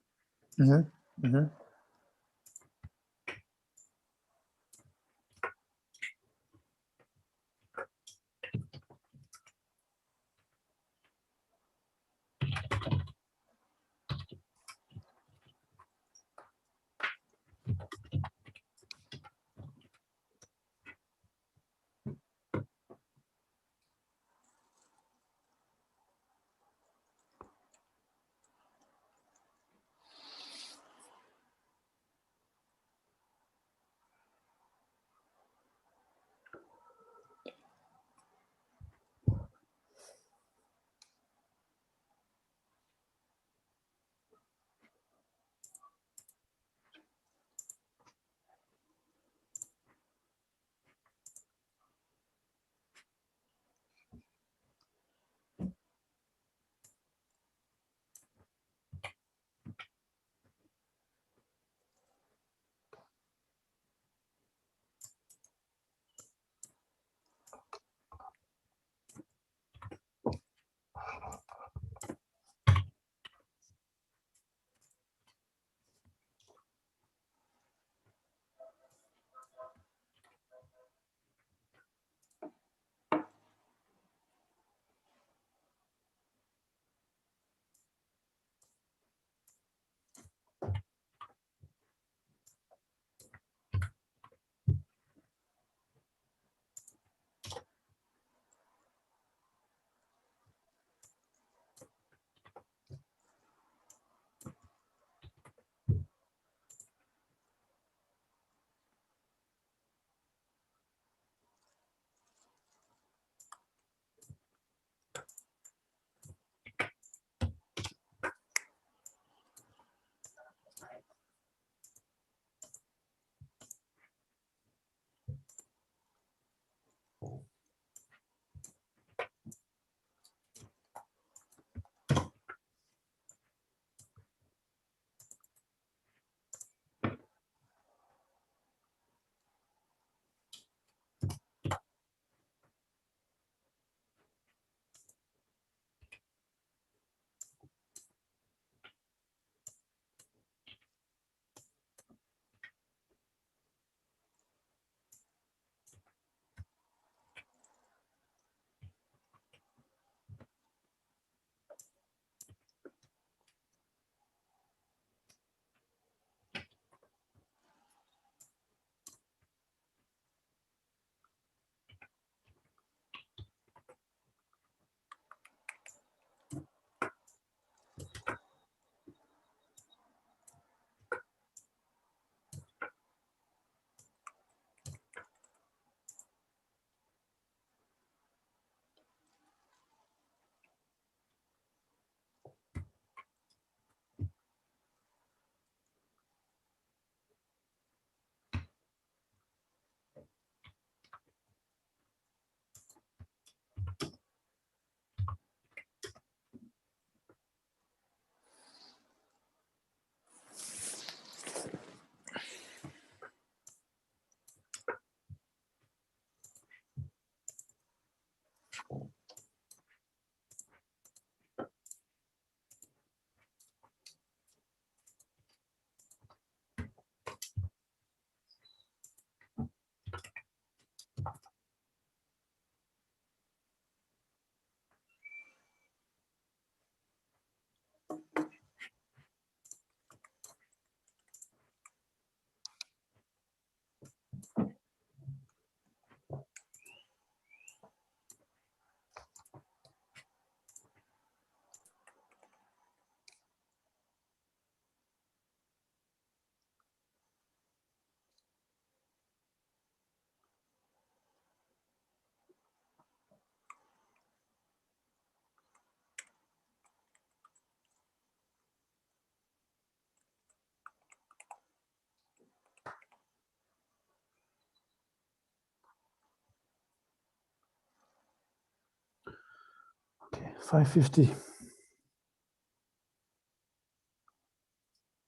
5:50.